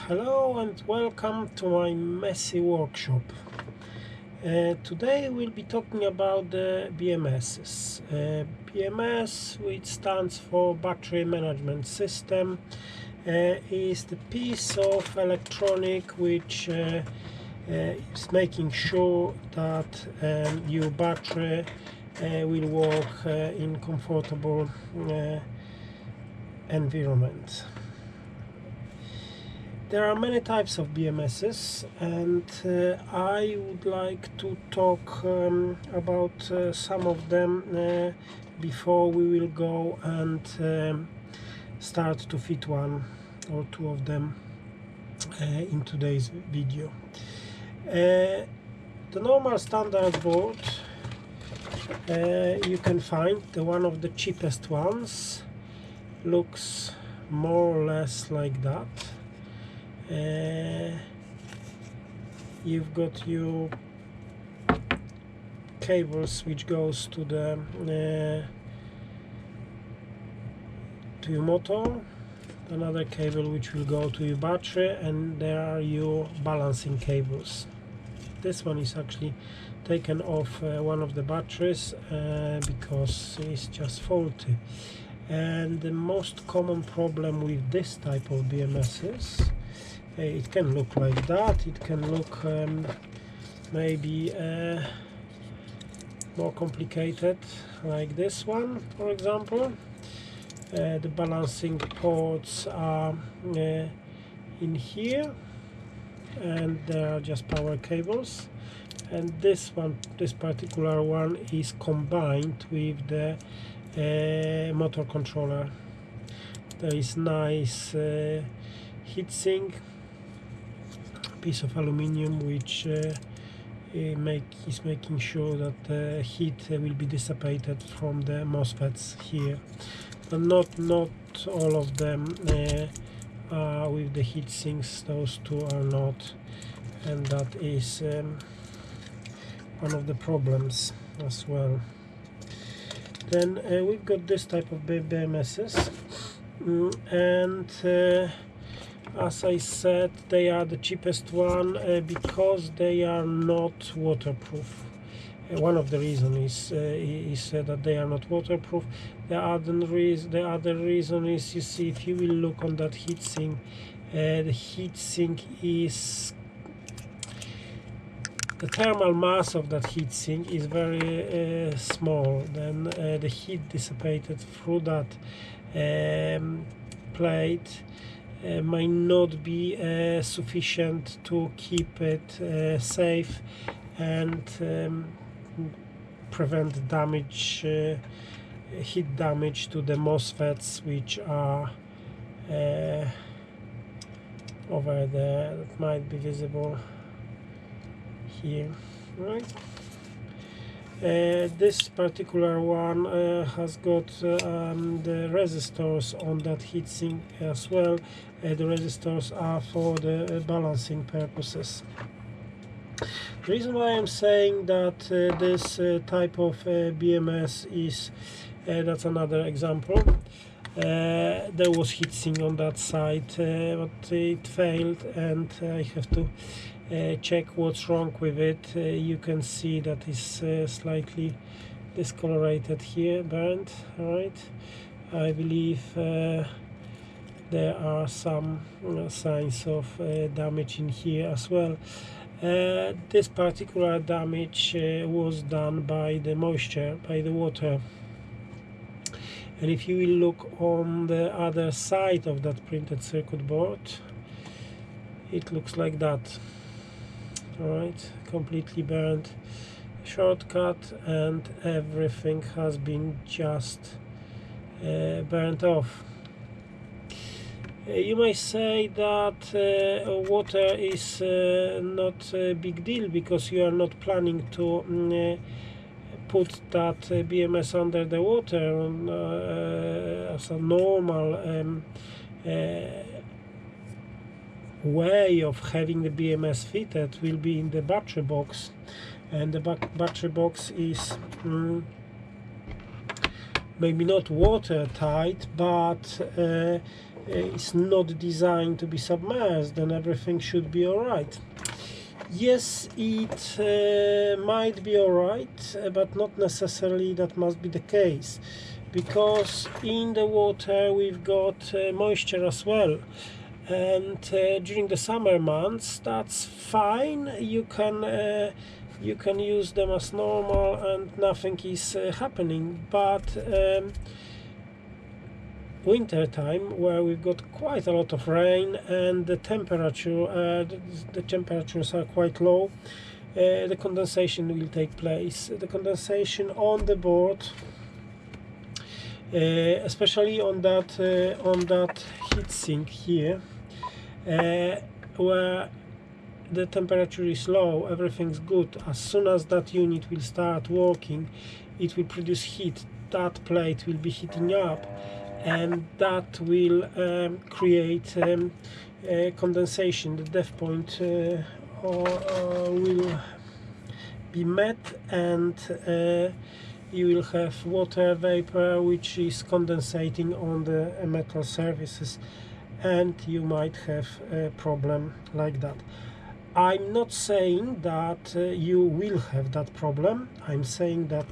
Hello and welcome to my messy workshop. Today we'll be talking about the BMSs. BMS, which stands for Battery Management System, is the piece of electronic which is making sure that your battery will work in comfortable environment. There are many types of BMSs, and I would like to talk about some of them before we will go and start to fit one or two of them in today's video. The normal standard board you can find, the one of the cheapest ones, looks more or less like that. You've got your cables which goes to the to your motor, another cable which will go to your battery, and there are your balancing cables. This one is actually taken off one of the batteries because it's just faulty. And the most common problem with this type of BMSs, it can look like that, it can look maybe more complicated like this one, for example. The balancing ports are in here, and there are just power cables, and this particular one is combined with the motor controller. There is nice heatsink, piece of aluminium which is making sure that the heat will be dissipated from the MOSFETs here, but not all of them are with the heat sinks. Those two are not, and that is one of the problems as well. Then we've got this type of BMSs, and as I said, they are the cheapest one because they are not waterproof. One of the reasons is that they are not waterproof. The other reason is, you see, if you will look on that heatsink, the heatsink is, the thermal mass of that heatsink is very small. Then the heat dissipated through that plate might not be sufficient to keep it safe and prevent damage, heat damage to the MOSFETs which are over there, that might be visible here, right? This particular one has got the resistors on that heatsink as well. The resistors are for the balancing purposes. The reason why I'm saying that this type of BMS is, that's another example. There was heatsink on that side, but it failed, and I have to check what's wrong with it. You can see that it's slightly discolorated here, burnt. Alright, I believe there are some signs of damage in here as well. This particular damage was done by the moisture, by the water. And if you will look on the other side of that printed circuit board, it looks like that. Alright, completely burned, shortcut, and everything has been just burnt off. You may say that water is not a big deal because you are not planning to put that BMS under the water as a normal way of having the BMS fitted will be in the battery box, and the battery box is maybe not watertight, but is not designed to be submerged, then everything should be alright. Yes, it might be alright, but not necessarily that must be the case, because in the water we've got moisture as well, and during the summer months that's fine. You can use them as normal and nothing is happening, but winter time, where we've got quite a lot of rain and the temperature the temperatures are quite low, the condensation will take place. The condensation on the board, especially on that heatsink here, where the temperature is low, everything's good. As soon as that unit will start working, it will produce heat. That plate will be heating up, and that will create condensation. The death point will be met, and you will have water vapor which is condensating on the metal surfaces, and you might have a problem like that. I'm not saying that you will have that problem. I'm saying that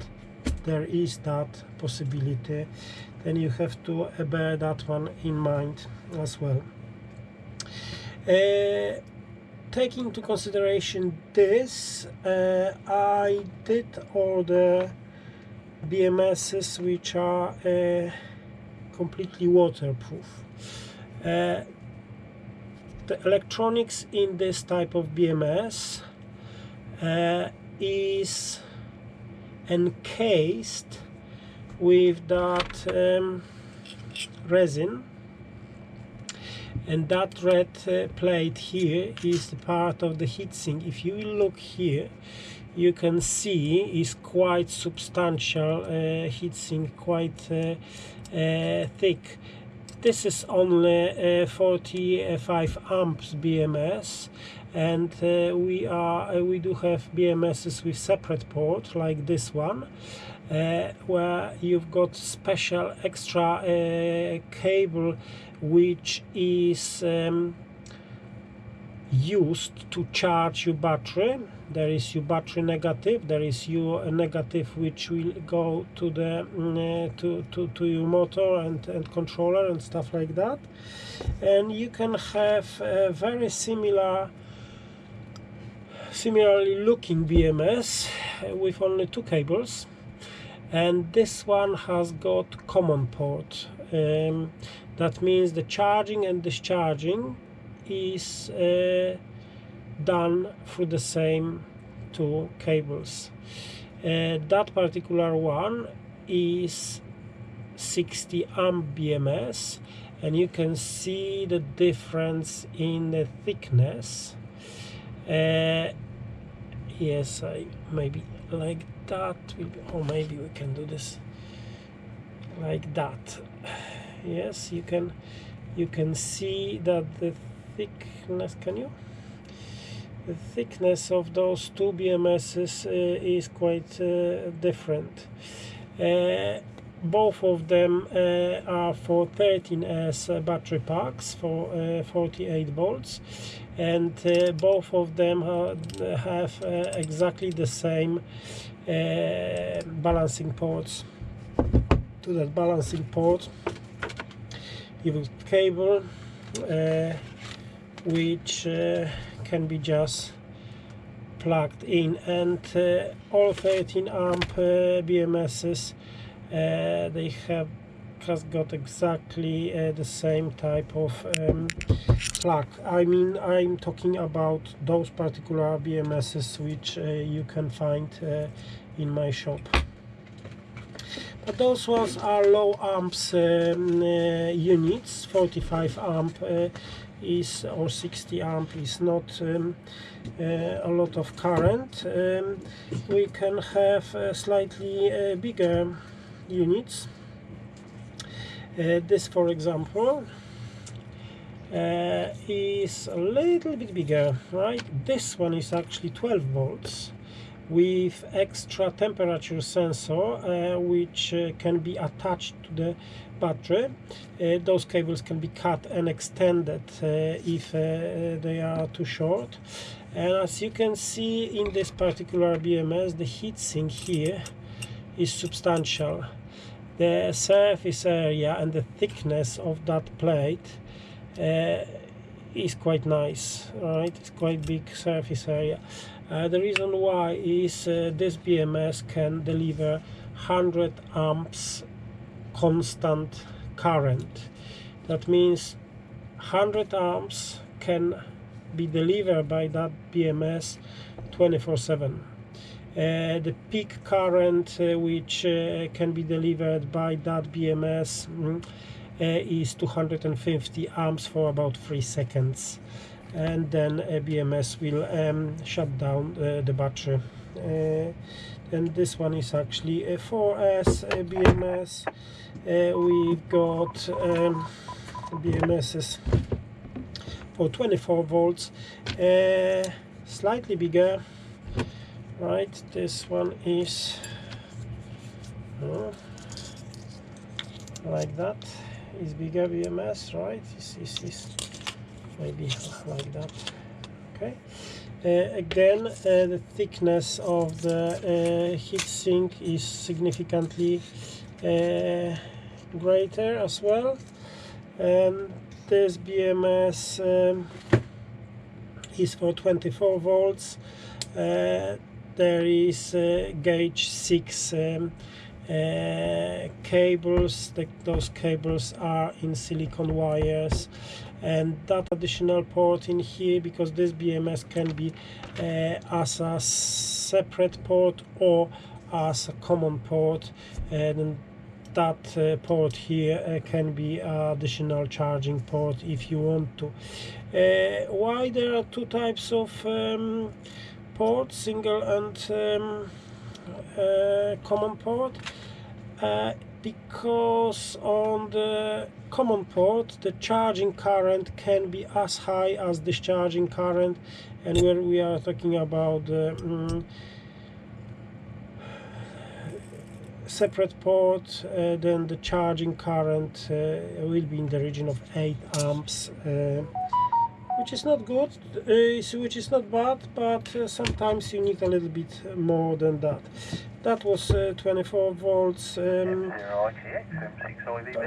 there is that possibility. Then you have to bear that one in mind as well. Taking into consideration this, I did order BMSs which are completely waterproof. The electronics in this type of BMS is encased with that resin, and that red plate here is the part of the heatsink. If you will look here, you can see is quite substantial heatsink, quite thick. This is only 45 amps BMS, and we do have BMSs with separate port like this one, where you've got special extra cable which is used to charge your battery. There is your battery negative, there is your negative which will go to the to your motor and controller and stuff like that. And you can have a very similarly looking BMS with only two cables, and this one has got common port. That means the charging and discharging is done through the same two cables. That particular one is 60 amp BMS, and you can see the difference in the thickness. Yes, maybe like that will be, or maybe we can do this like that. Yes, you can see that the thickness, can you? The thickness of those two BMSs is quite different. Both of them are for 13S battery packs for 48 volts, and both of them have exactly the same balancing ports. To that balancing port you will cable which can be just plugged in, and all 13 amp BMSs they have got exactly the same type of plug. I mean, I'm talking about those particular BMSs which you can find in my shop. But those ones are low amps units. 45 amp is, or 60 amp is not a lot of current. We can have slightly bigger units. This, for example, is a little bit bigger, right? This one is actually 12 volts, with extra temperature sensor which can be attached to the battery. Those cables can be cut and extended if they are too short. And as you can see in this particular BMS, the heatsink here is substantial. The surface area and the thickness of that plate is quite nice, right? It's quite big surface area. The reason why is this BMS can deliver 100 amps constant current. That means 100 amps can be delivered by that BMS 24/7. The peak current which can be delivered by that BMS is 250 amps for about 3 seconds, and then a BMS will shut down the battery. And this one is actually a 4S BMS. We've got BMSs for 24 volts, slightly bigger, right? This one is like that, is bigger BMS, right? This is maybe like that. Okay. Again, the thickness of the heatsink is significantly greater as well. This BMS is for 24 volts. There is gauge 6 cables. Those cables are in silicon wires, and that additional port in here, because this BMS can be as a separate port or as a common port, and that port here can be additional charging port if you want to. Why there are two types of ports, single and common port? Because on the common port the charging current can be as high as discharging current, and where we are talking about separate port, then the charging current will be in the region of 8 amps, which is not good, which is not bad, but sometimes you need a little bit more than that. That was 24 volts. Oh,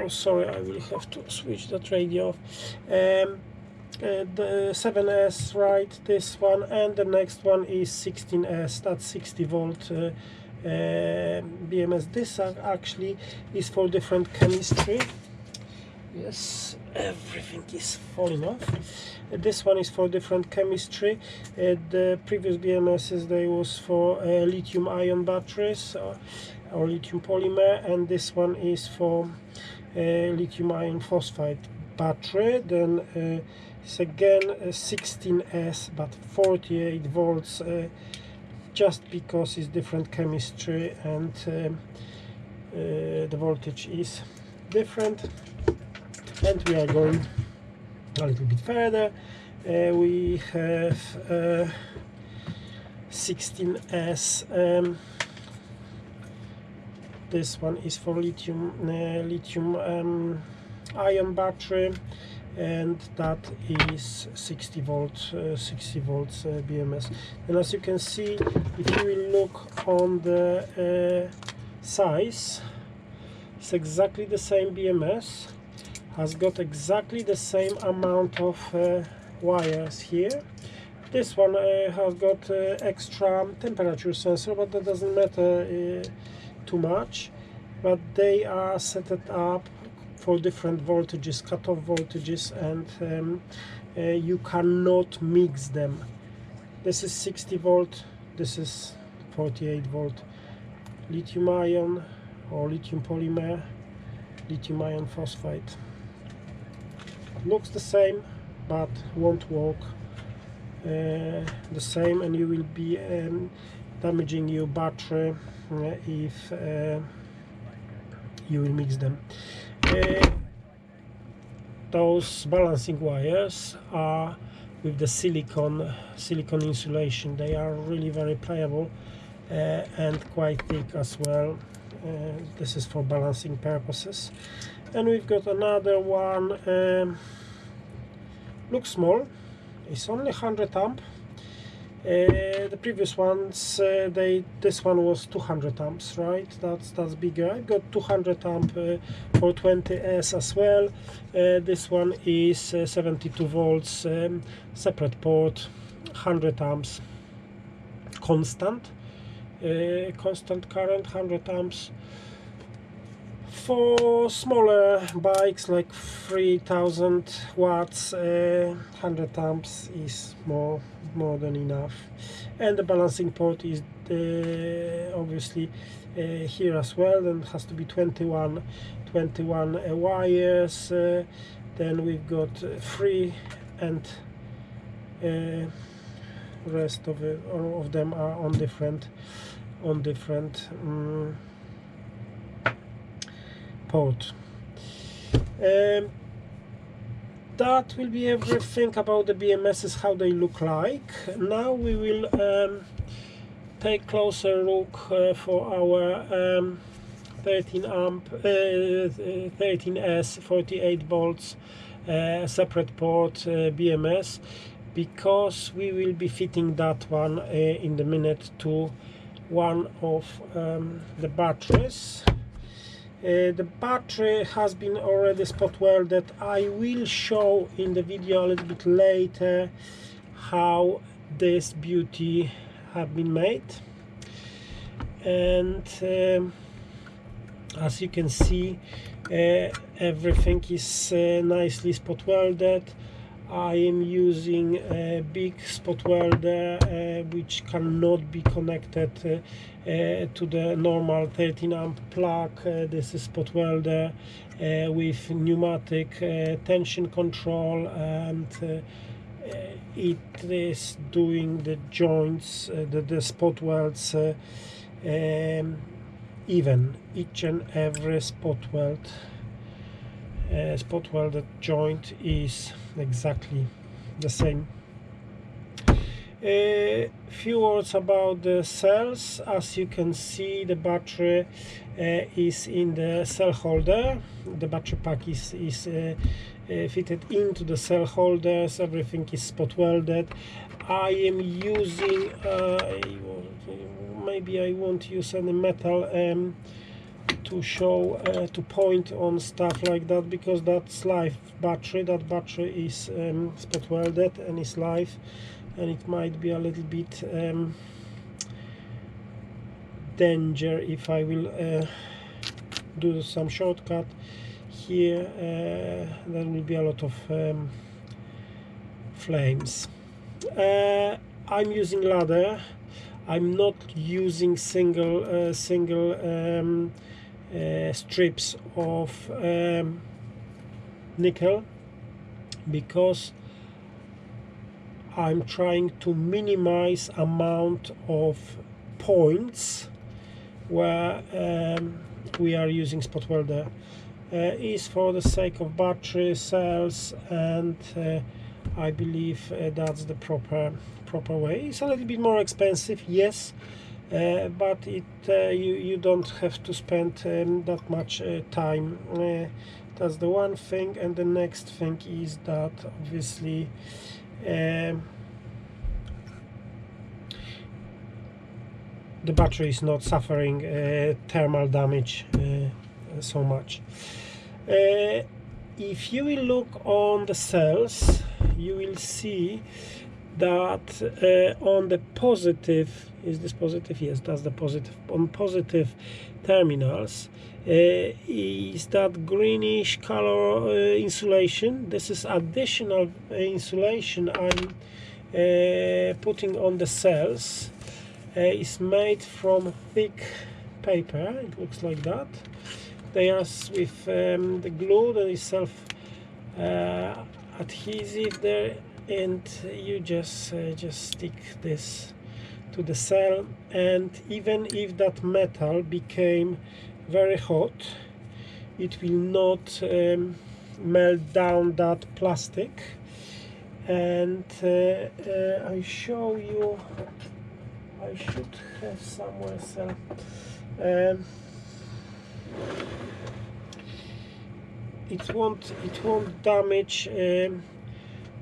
sorry, I will have to switch that radio off. The 7S, right, this one, and the next one is 16S, that's 60 volt BMS. This actually is for different chemistry. Yes, everything is falling off. This one is for different chemistry. The previous BMSs, they was for lithium ion batteries or lithium polymer, and this one is for lithium iron phosphide battery. Then it's again 16S but 48 volts, just because it's different chemistry and the voltage is different. And we are going a little bit further. We have 16S. This one is for lithium ion battery, and that is 60 volts BMS. And as you can see, if you will look on the size, it's exactly the same BMS, has got exactly the same amount of wires here. This one has got extra temperature sensor, but that doesn't matter too much. But they are set up for different voltages, cutoff voltages, and you cannot mix them. This is 60 volt, this is 48 volt. Lithium ion or lithium polymer, lithium iron phosphide. Looks the same, but won't work the same, and you will be damaging your battery if you will mix them. Those balancing wires are with the silicon insulation. They are really very pliable, and quite thick as well. This is for balancing purposes. And we've got another one, looks small, it's only 100 amp. The previous ones, this one was 200 amps, right? That's bigger. I've got 200 amp for 20S as well. This one is 72 volts, separate port, 100 amps, constant current, 100 amps. For smaller bikes like 3000 watts, 100 amps is more than enough. And the balancing port is obviously here as well, and has to be 21 wires. Then we've got 3, and rest of it, all of them are on different port. That will be everything about the BMSs, how they look like. Now we will take closer look for our 13 amp 13S 48 volts separate port BMS, because we will be fitting that one in the minute to one of the batteries. The battery has been already spot welded. I will show in the video a little bit later how this beauty have been made. And as you can see, everything is nicely spot welded. I am using a big spot welder which cannot be connected to the normal 13 amp plug. This is spot welder with pneumatic tension control, and it is doing the joints, the spot welds even. Each and every spot welded joint is exactly the same. Few words about the cells. As you can see, the battery is in the cell holder. The battery pack is fitted into the cell holders. Everything is spot welded. I am using maybe I won't use any metal to show to point on stuff like that, because that's live battery. That battery is spot welded and is live, and it might be a little bit danger if I will do some shortcut here. There will be a lot of flames. I'm using ladder. I'm not using single strips of nickel, because I'm trying to minimize amount of points where we are using spot welder. Is for the sake of battery cells, and I believe that's the proper way. It's a little bit more expensive, yes, but you don't have to spend that much time. That's the one thing. And the next thing is that obviously the battery is not suffering thermal damage so much. If you will look on the cells, you will see that on the positive, is this positive? Yes, that's the positive. On positive terminals is that greenish color insulation. This is additional insulation I'm putting on the cells. It's made from thick paper. It looks like that. They are with the glue that is self adhesive there, and you just stick this to the cell, and even if that metal became very hot, it will not melt down that plastic. And I show you I should have somewhere cell. It won't damage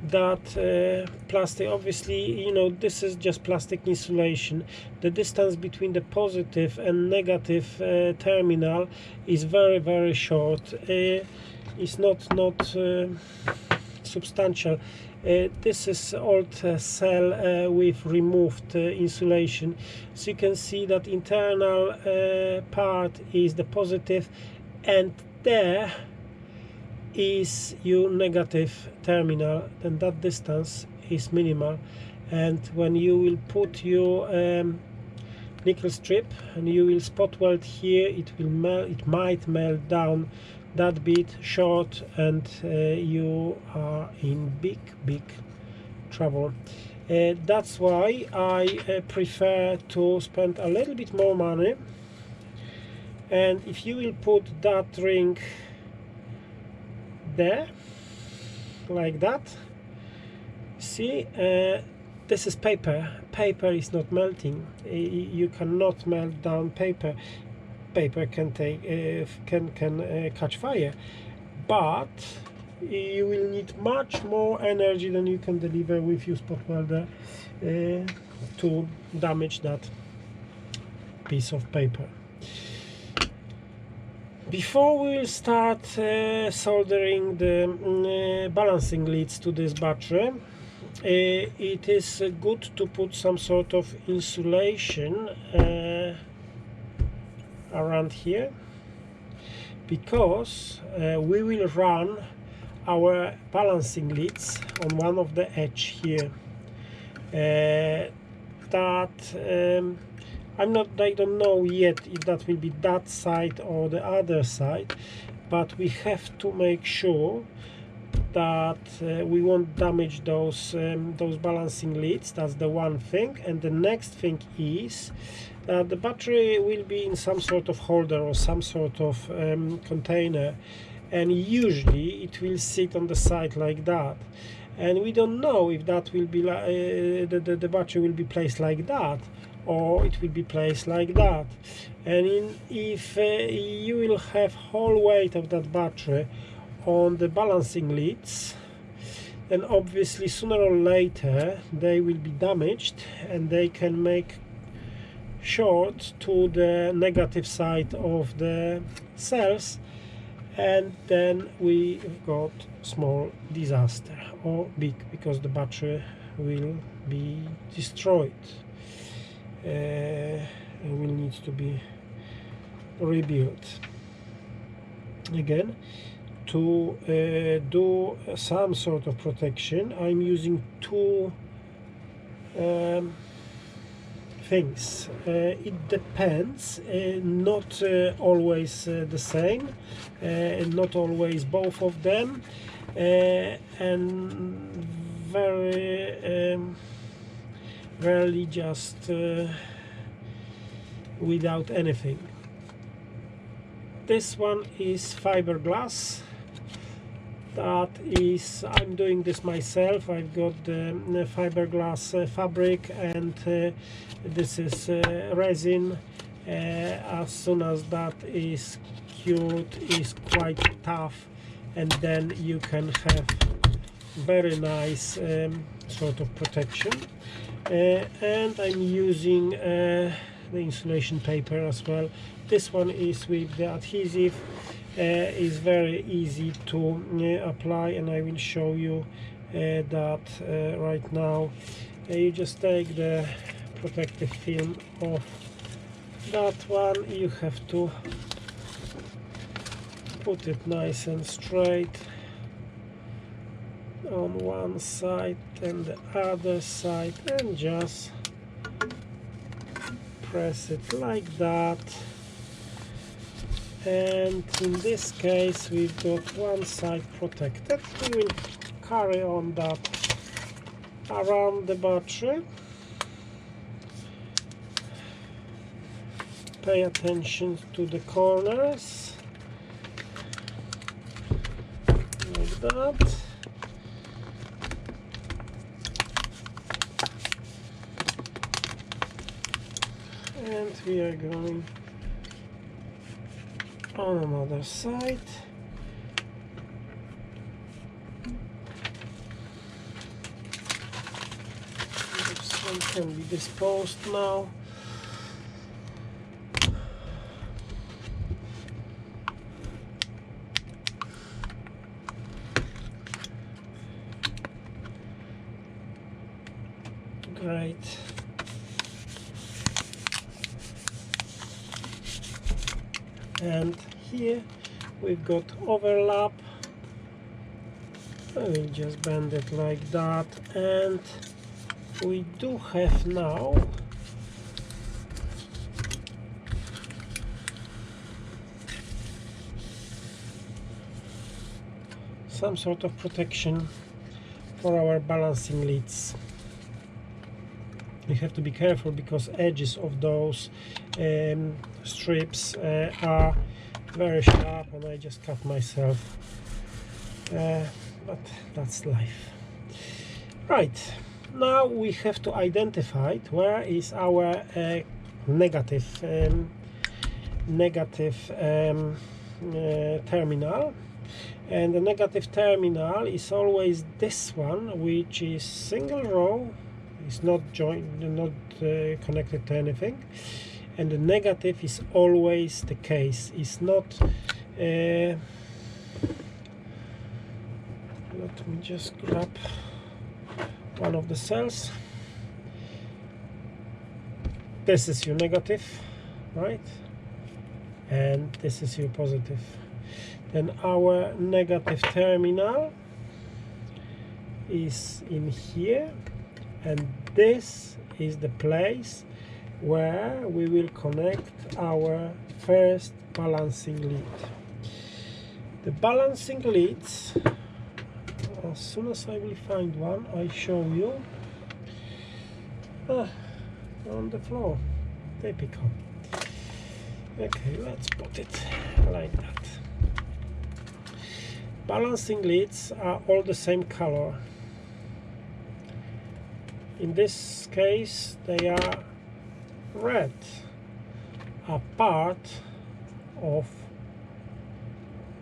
that plastic. Obviously, you know, this is just plastic insulation. The distance between the positive and negative terminal is very short. It's not substantial. This is old cell with removed insulation, so you can see that internal part is the positive, and there is your negative terminal, and that distance is minimal. And when you will put your nickel strip and you will spot weld here, it might melt down that bit short, and you are in big trouble. That's why I prefer to spend a little bit more money, and if you will put that ring there like that, see, this is paper. Paper is not melting. You cannot melt down paper. Paper can take can catch fire, but you will need much more energy than you can deliver with your spot welder to damage that piece of paper. Before we will start soldering the balancing leads to this battery, it is good to put some sort of insulation around here, because we will run our balancing leads on one of the edge here. I don't know yet if that will be that side or the other side, but we have to make sure that we won't damage those balancing leads. That's the one thing. And the next thing is that the battery will be in some sort of holder or some sort of container, and usually it will sit on the side like that, and we don't know if that will be the battery will be placed like that, or it will be placed like that. And if you will have whole weight of that battery on the balancing leads, then obviously sooner or later they will be damaged, and they can make short to the negative side of the cells, and then we've got small disaster, or big, because the battery will be destroyed. It will need to be rebuilt again. To do some sort of protection, I'm using two things. It depends, not always the same, not always both of them, and very rarely just without anything. This one is fiberglass. That is, I'm doing this myself. I've got the fiberglass fabric, and this is resin. As soon as that is cured, is quite tough, and then you can have very nice sort of protection. And I'm using the insulation paper as well. This one is with the adhesive. Is very easy to apply, and I will show you that right now. You just take the protective film off that one. You have to put it nice and straight on one side and the other side, and just press it like that. And in this case we've got one side protected. We will carry on that around the battery. Pay attention to the corners like that. And we are going on another side. This one can be disposed now. Great. And here we've got overlap. I will just bend it like that, and we do have now some sort of protection for our balancing leads. You have to be careful because edges of those strips are very sharp, and I just cut myself, but that's life. Right, now we have to identify where is our negative terminal, and the negative terminal is always this one, which is single row. It's not joined, not connected to anything, and the negative is always the case. It's not. Let me just grab one of the cells. This is your negative, right? And this is your positive. Then our negative terminal is in here. And this is the place where we will connect our first balancing lead. The balancing leads, as soon as I will find one, I show you. On the floor, typical. Okay, let's put it like that. Balancing leads are all the same color. In this case, they are red, a part of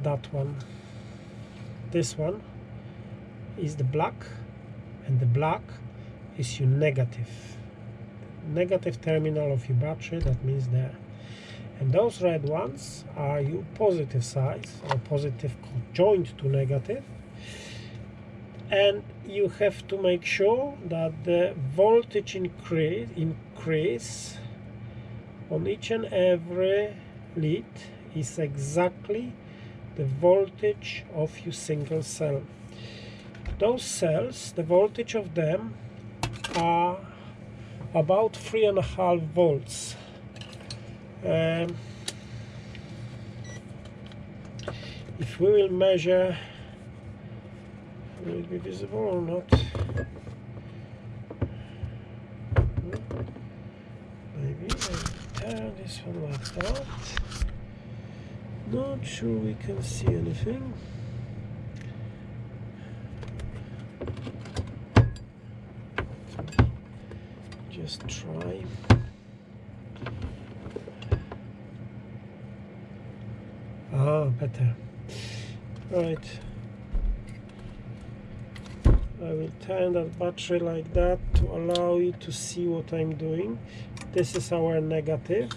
that one. This one is the black, and the black is your negative terminal of your battery. That means there. And those red ones are your positive sides, or positive joined to negative. And you have to make sure that the voltage increase on each and every lead is exactly the voltage of your single cell. Those cells, the voltage of them are about 3.5 volts. If we will measure, will it be visible or not? Maybe I'll turn this one like that. Not sure we can see anything. Just try. Better. Right. I will turn that battery like that to allow you to see what I'm doing. This is our negative.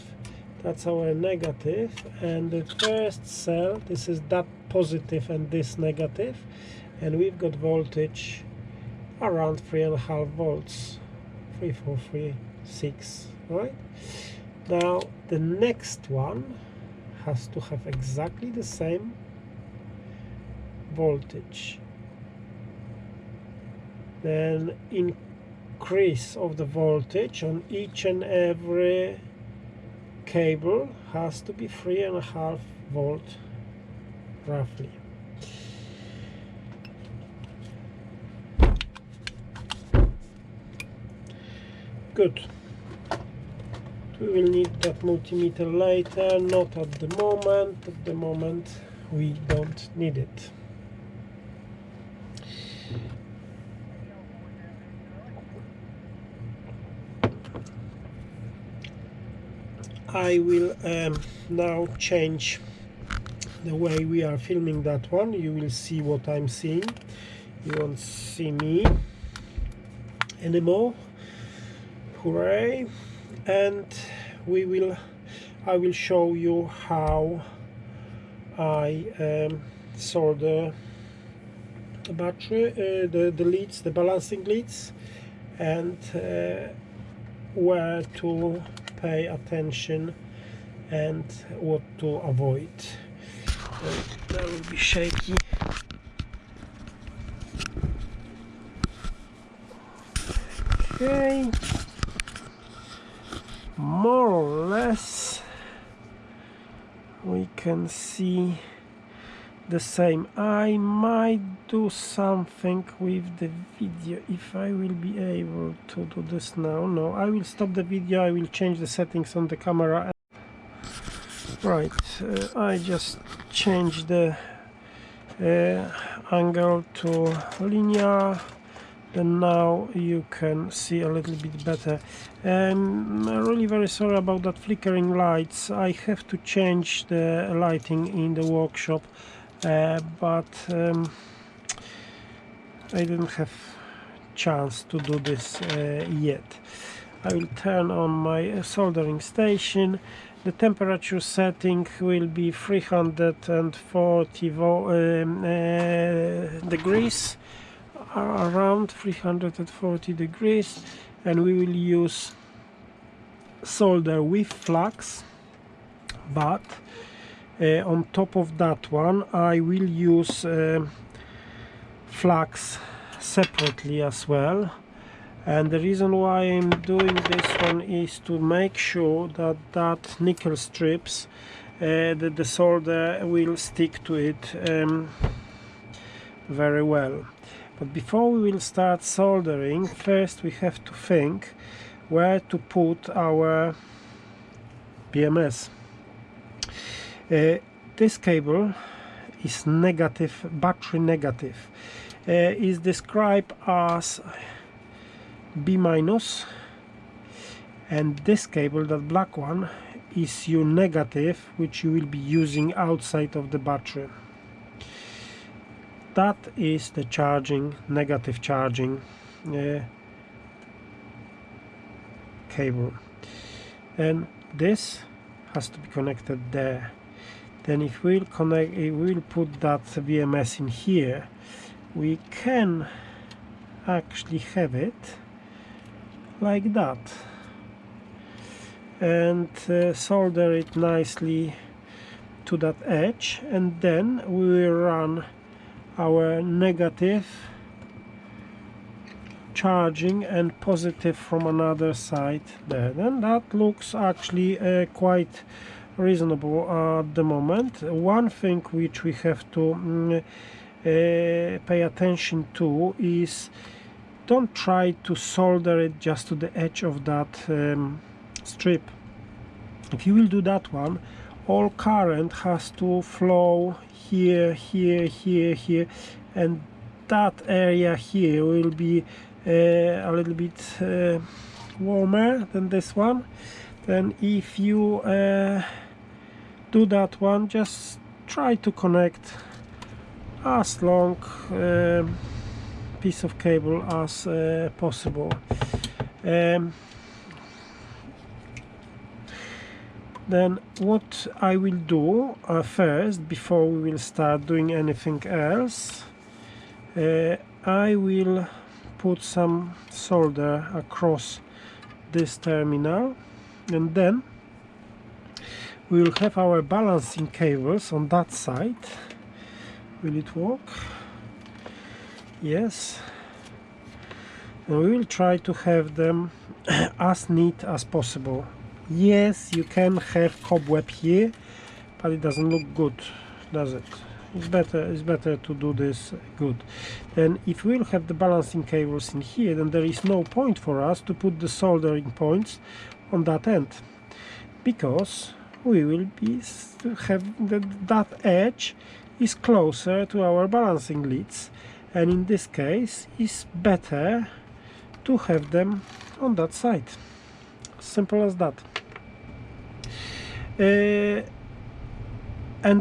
That's our negative. And the first cell, this is that positive and this negative. And we've got voltage around 3.5 volts. 3, 4, 3, 6. Right? Now, the next one has to have exactly the same voltage. Then increase of the voltage on each and every cable has to be 3.5 volt roughly. Good. We will need that multimeter later, not at the moment. At the moment we don't need it. I will now change the way we are filming that one. You will see what I'm seeing. You won't see me anymore. Hooray! And I will show you how I solder the battery, the leads, the balancing leads, and where to pay attention and what to avoid. That will be shaky. Okay, more or less we can see the same. I might do something with the video if I will be able to do this now. No, I will stop the video. I will change the settings on the camera. Right, I just changed the angle to linear. Then now you can see a little bit better. I'm really very sorry about that flickering lights. I have to change the lighting in the workshop, but I didn't have chance to do this yet. I will turn on my soldering station. The temperature setting will be 340 degrees, around 340 degrees, and we will use solder with flux, but on top of that one I will use flux separately as well. And the reason why I'm doing this one is to make sure that nickel strips, that the solder will stick to it very well. But before we will start soldering, first we have to think where to put our BMS. This cable is negative, battery negative. Is described as B-, and this cable, that black one, is your negative, which you will be using outside of the battery. That is the charging, negative charging cable, and this has to be connected there. Then if we'll put that BMS in here, we can actually have it like that and solder it nicely to that edge, and then we will run our negative charging and positive from another side there. Then that looks actually quite reasonable at the moment. One thing which we have to pay attention to is don't try to solder it just to the edge of that strip. If you will do that one, all current has to flow here, here, here, here, and that area here will be a little bit warmer than this one. Then if you do that one, just try to connect as long piece of cable as possible. Then what I will do first, before we will start doing anything else, I will put some solder across this terminal, and then we will have our balancing cables on that side. Will it work? Yes. And we will try to have them as neat as possible. Yes, you can have cobweb here, but it doesn't look good, does it? It's better to do this good. Then if we'll have the balancing cables in here, then there is no point for us to put the soldering points on that end, because we will be have that edge is closer to our balancing leads, and in this case it's better to have them on that side. Simple as that. And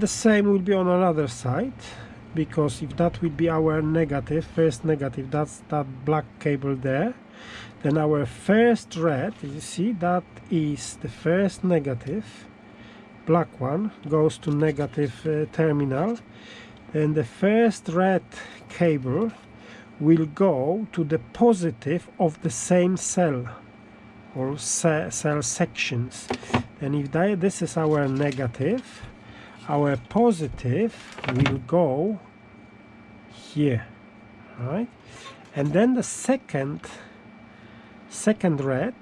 the same will be on another side, because if that will be our negative, first negative, that's that black cable there, then our first red, you see, that is the first negative, black one, goes to negative terminal, and the first red cable will go to the positive of the same cell, or cell sections. And if this is our negative, our positive will go here, right? And then the second red,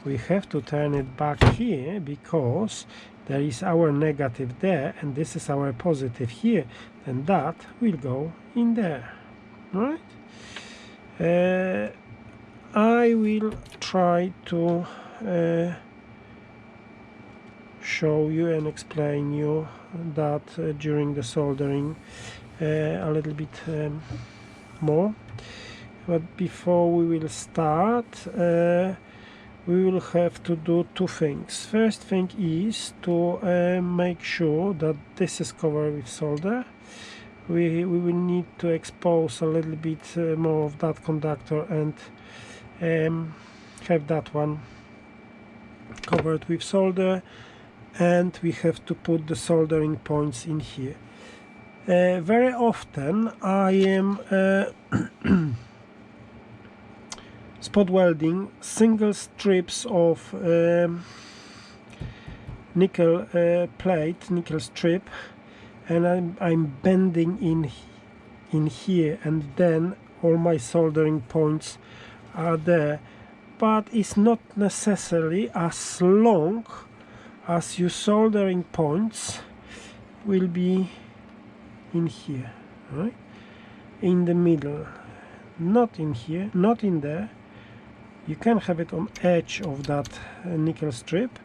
we have to turn it back here, because there is our negative there and this is our positive here, and that will go in there, right? I will try to show you and explain you that during the soldering a little bit more, but before we will start, we will have to do two things. First thing is to make sure that this is covered with solder. We will need to expose a little bit more of that conductor and have that one covered with solder, and we have to put the soldering points in here. Very often I am spot welding single strips of nickel plate, nickel strip, and I'm bending in here, and then all my soldering points are there. But it's not necessarily as long as your soldering points will be in here, right? In the middle, not in here, not in there. You can have it on edge of that nickel strip,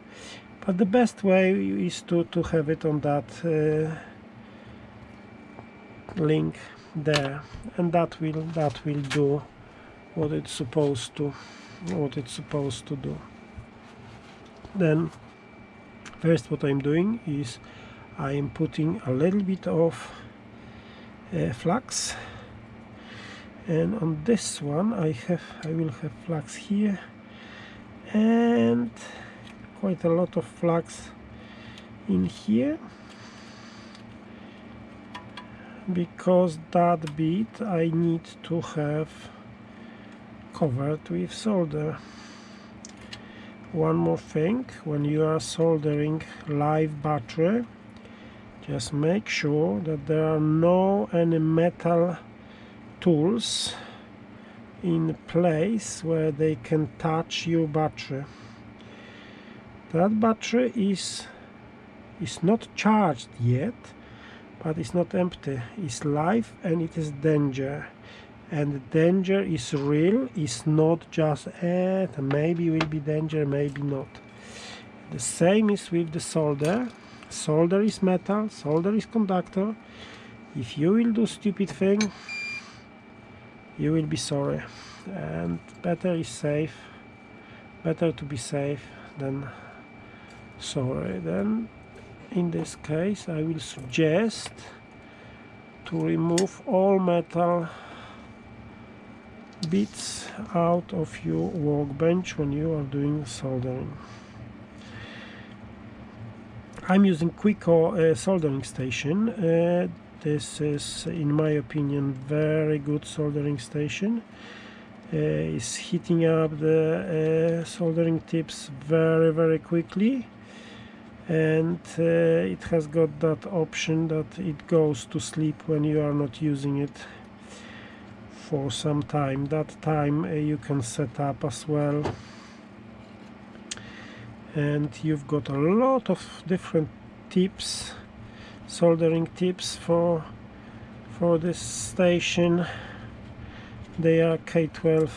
but the best way is to have it on that link there, and that will do what it's supposed to do. Then first what I'm doing is I am putting a little bit of flux, and on this one I will have flux here and quite a lot of flux in here, because that bit I need to have covered with solder. One more thing, when you are soldering live battery, just make sure that there are no any metal tools in place where they can touch your battery. That battery is not charged yet, but it's not empty, it's live, and it is danger. And the danger is real, it's not just maybe will be danger, maybe not. The same is with the solder. Solder is metal, solder is conductor. If you will do stupid thing, you will be sorry, and better to be safe than sorry. Then in this case I will suggest to remove all metal bits out of your workbench when you are doing soldering. I'm using Quicko soldering station. This is, in my opinion, very good soldering station. It's heating up the soldering tips very quickly, and it has got that option that it goes to sleep when you are not using it for some time. That time you can set up as well, and you've got a lot of different tips, soldering tips for this station. They are K12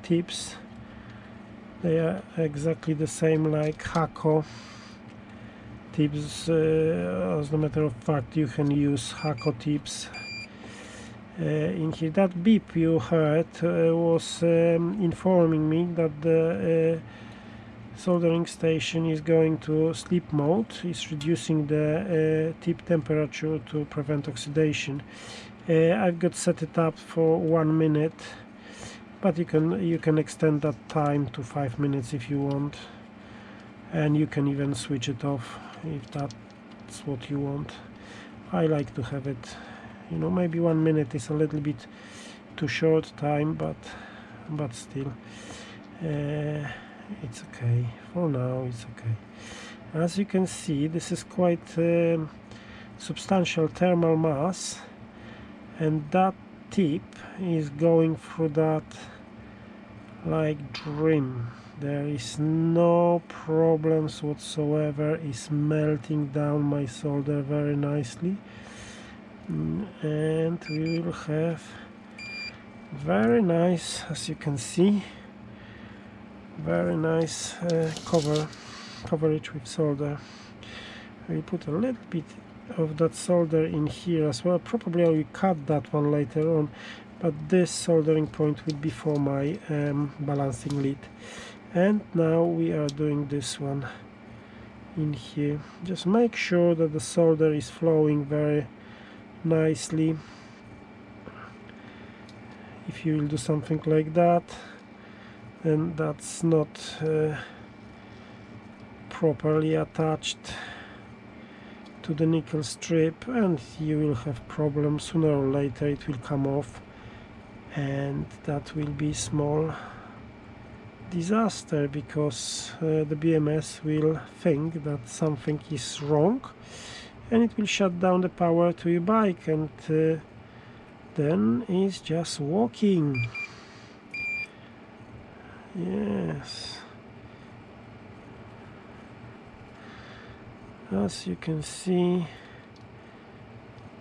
tips. They are exactly the same like Hakko tips. As a matter of fact, you can use Hakko tips in here. That beep you heard was informing me that soldering station is going to sleep mode. It's reducing the tip temperature to prevent oxidation. I've got set it up for 1 minute, but you can extend that time to 5 minutes if you want, and you can even switch it off if that's what you want. I like to have it, you know, maybe 1 minute is a little bit too short time, but still it's okay for now. It's okay. As you can see, this is quite substantial thermal mass, and that tip is going through that like dream. There is no problems whatsoever. It's melting down my solder very nicely, and we will have very nice, as you can see, very nice coverage with solder. I will put a little bit of that solder in here as well. Probably I will cut that one later on, but this soldering point will be for my balancing lead. And now we are doing this one in here. Just make sure that the solder is flowing very nicely. If you will do something like that, then that's not properly attached to the nickel strip, and you will have problems. Sooner or later it will come off, and that will be small disaster, because the BMS will think that something is wrong, and it will shut down the power to your bike, and then it's just walking. Yes, as you can see,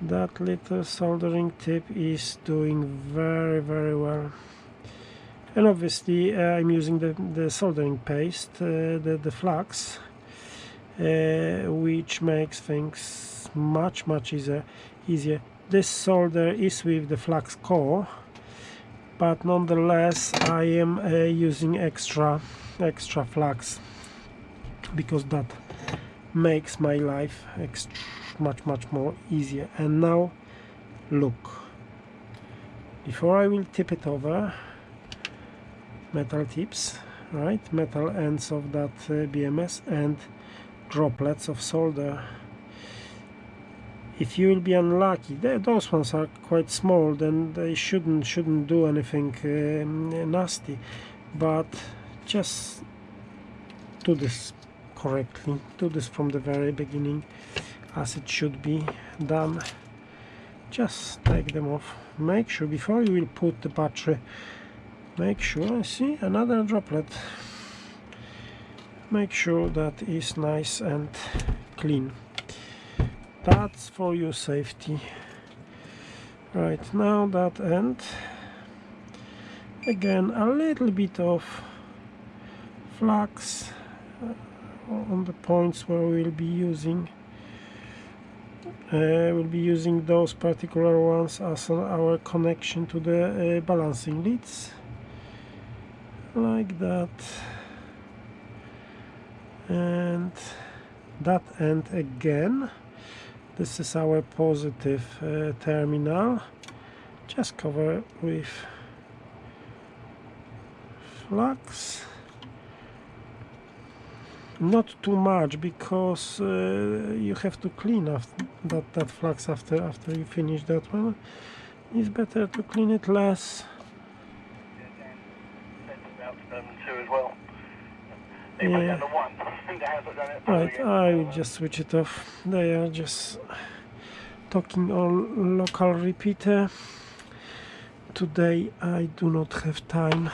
that little soldering tip is doing very well. And obviously I'm using the soldering paste, the flux, which makes things much easier. This solder is with the flux core, but nonetheless I am using extra flux, because that makes my life much more easier. And now look, before I will tip it over, metal tips, right, metal ends of that BMS and droplets of solder. If you will be unlucky, those ones are quite small, then they shouldn't do anything nasty, but just do this correctly, do this from the very beginning as it should be done. Just take them off. Make sure before you will put the battery, make sure, see, another droplet, make sure that is nice and clean. That's for your safety. Right, now that end, again a little bit of flux on the points where we'll be using those particular ones as our connection to the balancing leads, like that. And that end again, this is our positive terminal. Just cover with flux, not too much, because you have to clean after that flux after you finish that one. It's better to clean it less. Yeah. Right, I will just switch it off. They are just talking on local repeater. Today I do not have time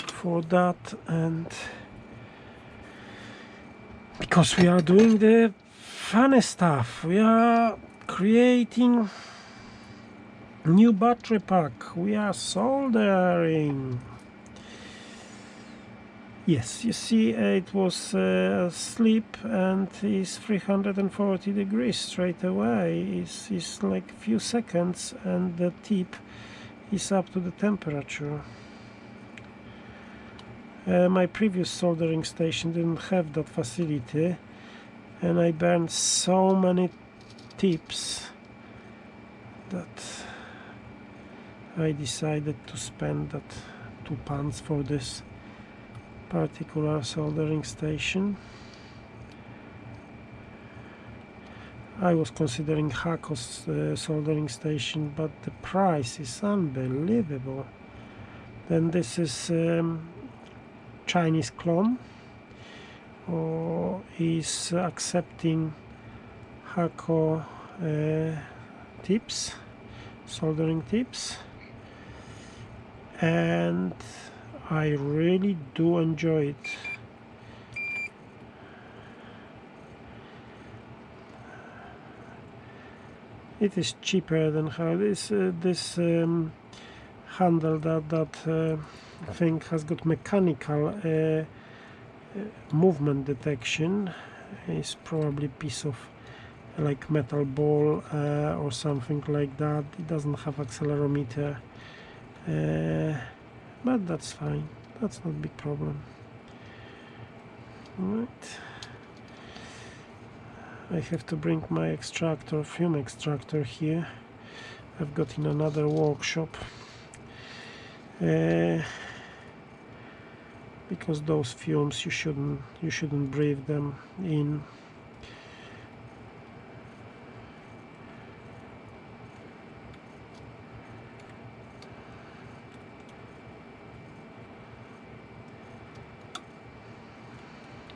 for that, and because we are doing the funny stuff, we are creating new battery pack, we are soldering. Yes, you see, it was asleep and is 340 degrees straight away. It's like a few seconds, and the tip is up to the temperature. My previous soldering station didn't have that facility, and I burned so many tips that I decided to spend that £2 for this particular soldering station. I was considering Hako's soldering station, but the price is unbelievable. Then this is Chinese clone, or is accepting Hako tips, soldering tips, and I really do enjoy it. It is cheaper than how this handle, that thing has got mechanical movement detection. Is probably a piece of like metal ball or something like that. It doesn't have accelerometer, but that's fine. That's not a big problem. Right. I have to bring my extractor, fume extractor here. I've got in another workshop, because those fumes you shouldn't breathe them in.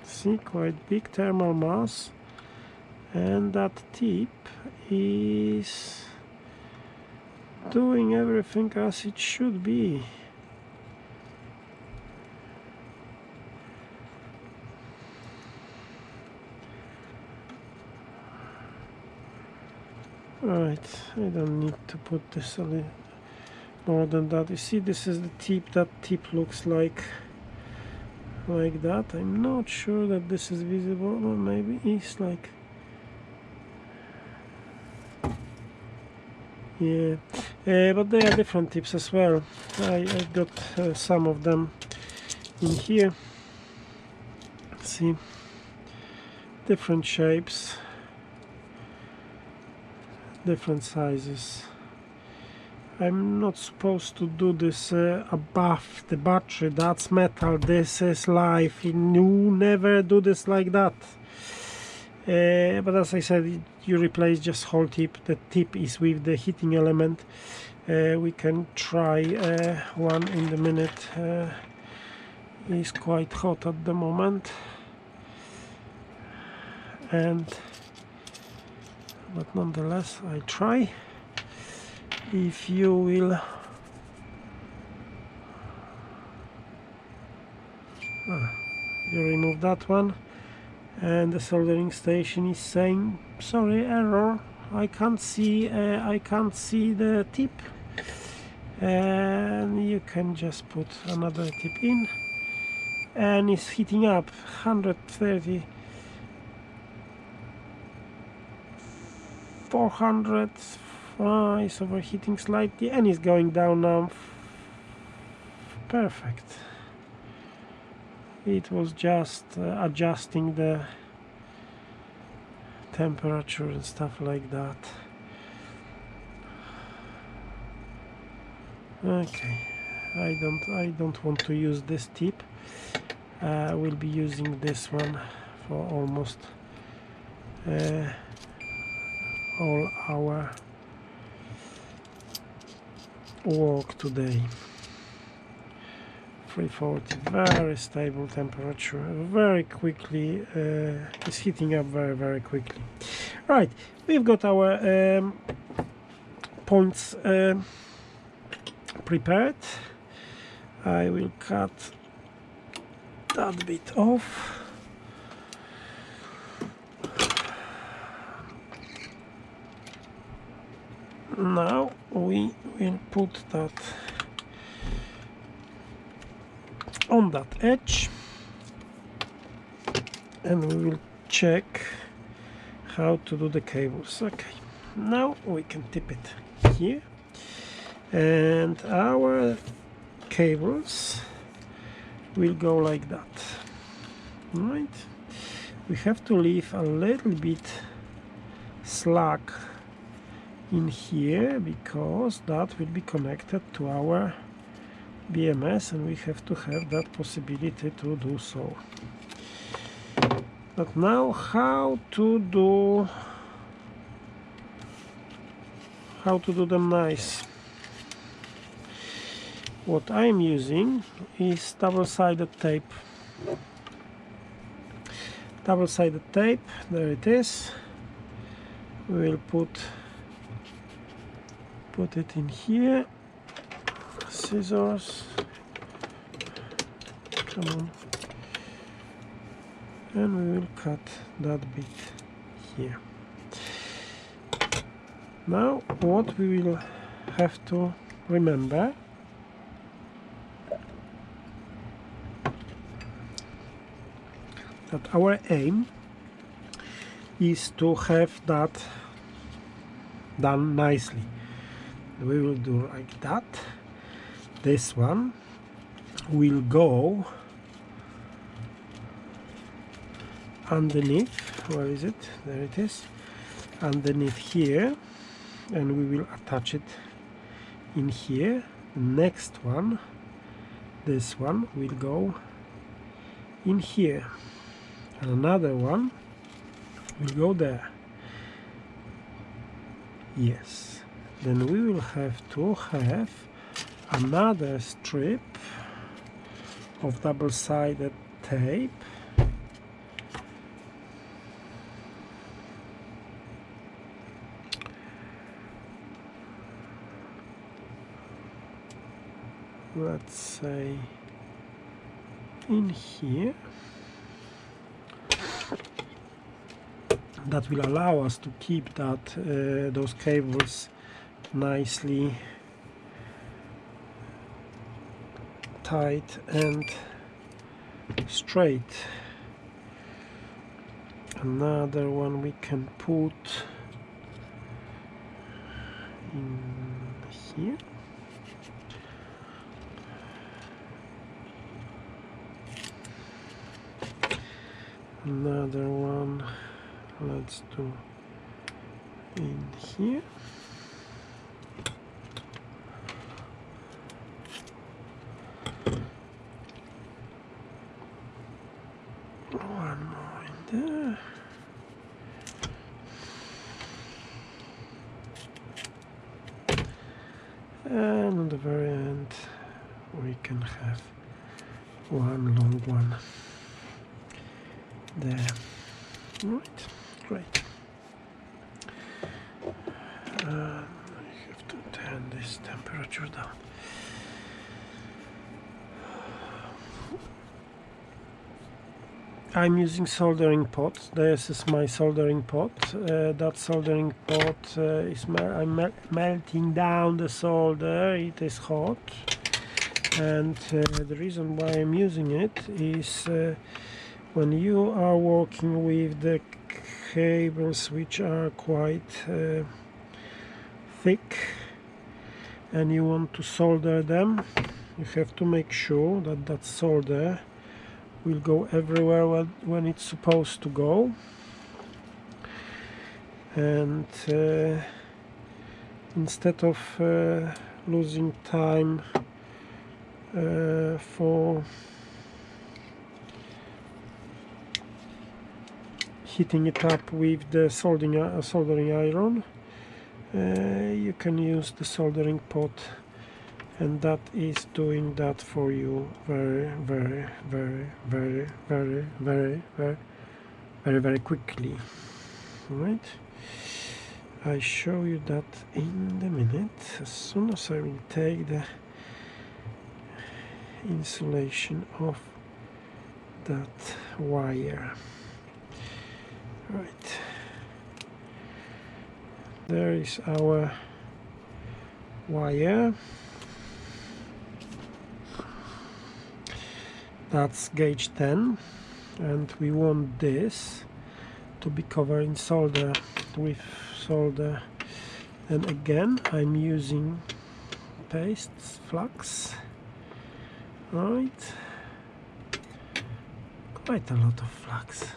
See, quite big thermal mass. And that tip is doing everything as it should be. Right, I don't need to put this a little more than that. You see, this is the tip. That tip looks like that. I'm not sure that this is visible, or maybe it's like, yeah, but they are different tips as well. I got some of them in here. See, different shapes, different sizes. I'm not supposed to do this above the battery. That's metal. This is life. You never do this like that. But as I said, you replace just whole tip. The tip is with the heating element. We can try one in the minute. It's quite hot at the moment, but nonetheless I try. If you will you remove that one, and the soldering station is saying, sorry, error, I can't see the tip, and you can just put another tip in, and it's heating up 130, 400. It's overheating slightly, and it's going down now. Perfect. It was just adjusting the temperature and stuff like that. Okay, I don't want to use this tip. We'll be using this one for almost all our work today. 340, very stable temperature, very quickly, it's heating up very quickly. Right, we've got our points prepared. I will cut that bit off. Now we will put that on that edge, and we will check how to do the cables. Okay, now we can tip it here, and our cables will go like that. Right, we have to leave a little bit slack in here because that will be connected to our BMS, and we have to have that possibility to do so. But now how to do them nice? What I'm using is double-sided tape. Double-sided tape, there it is. We will put it in here. Scissors, come on, and we will cut that bit here. Now what we will have to remember, that our aim is to have that done nicely. We will do like that. This one will go underneath. Where is it? There it is. Underneath here, and we will attach it in here. The next one, this one, will go in here, and another one will go there. Yes. Then we will have to have another strip of double-sided tape. Let's say in here. That will allow us to keep that those cables nicely tight and straight. Another one we can put in here. Another one, let's do in here. One more in there. And on the very end we can have one long one there. Right, great. I have to turn this temperature down. I'm using soldering pot. This is my soldering pot. That soldering pot is I'm melting down the solder. It is hot, and the reason why I'm using it is when you are working with the cables which are quite thick and you want to solder them, you have to make sure that that solder will go everywhere when it's supposed to go. And instead of losing time for heating it up with the soldering iron, you can use the soldering pot, and that is doing that for you very quickly. Right, I show you that in a minute, as soon as I will take the insulation off that wire. Right, there is our wire. That's gauge 10, and we want this to be covered in solder, with solder. And again, I'm using paste flux. Right, quite a lot of flux.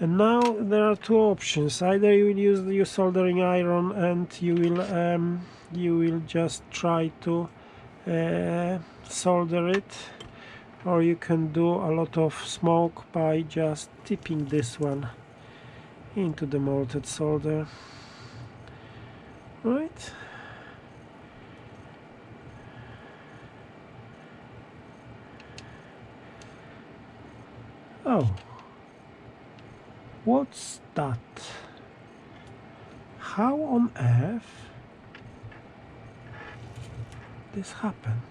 And now there are two options: either you will use your soldering iron and you will just try to solder it, or you can do a lot of smoke by just dipping this one into the molten solder, right? Oh, what's that? How on earth this happened?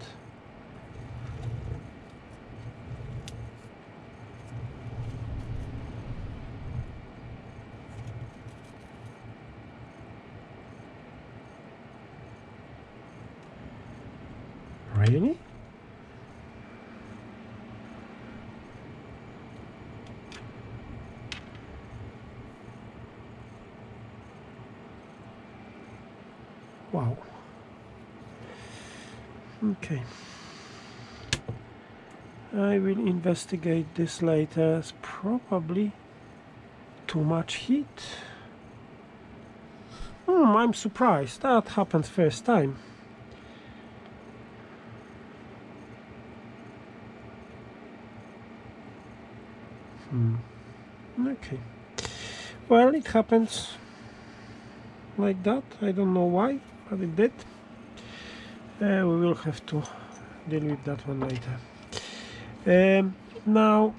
Really? Wow. Okay. I will investigate this later. It's probably too much heat. I'm surprised. That happened first time. Okay. Well, it happens like that. I don't know why, but it did. We will have to deal with that one later. Now,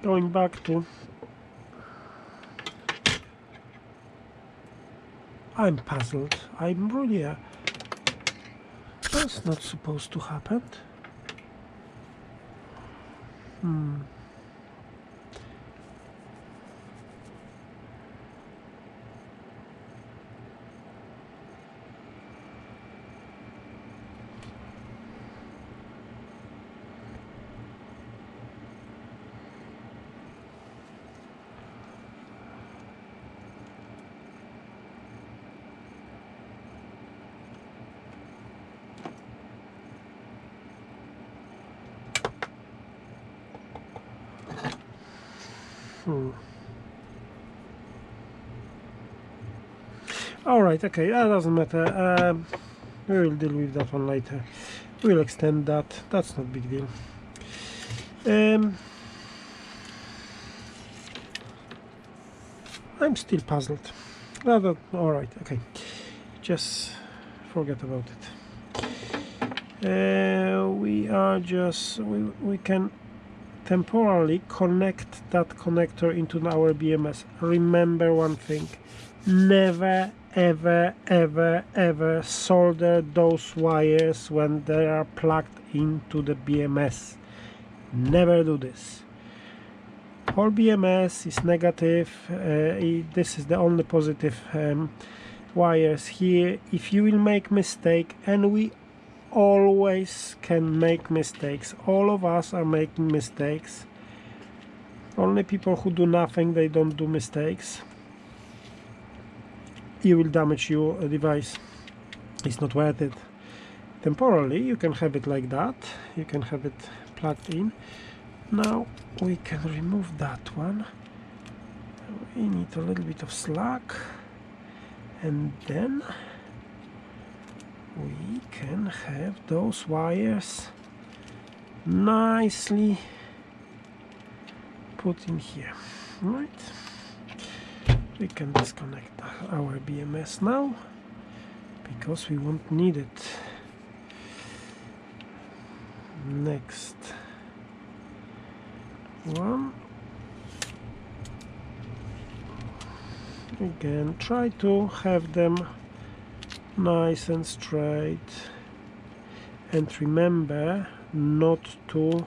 going back to... I'm puzzled. I'm really... That's not supposed to happen. Alright, okay, that doesn't matter. We will deal with that one later. We'll extend that. That's not a big deal. I'm still puzzled. Alright, okay. Just forget about it. We can temporarily connect that connector into our BMS. Remember one thing: never ever solder those wires when they are plugged into the BMS. Never do this. Whole BMS is negative. This is the only positive wires here. If you will make mistake, and we always can make mistakes, all of us are making mistakes. Only people who do nothing, they don't do mistakes. You will damage your device. It's not worth it. Temporarily you can have it like that, you can have it plugged in. Now we can remove that one. We need a little bit of slack, and then we can have those wires nicely put in here. Right, we can disconnect our BMS now because we won't need it. Next one, again, try to have them nice and straight, and remember not to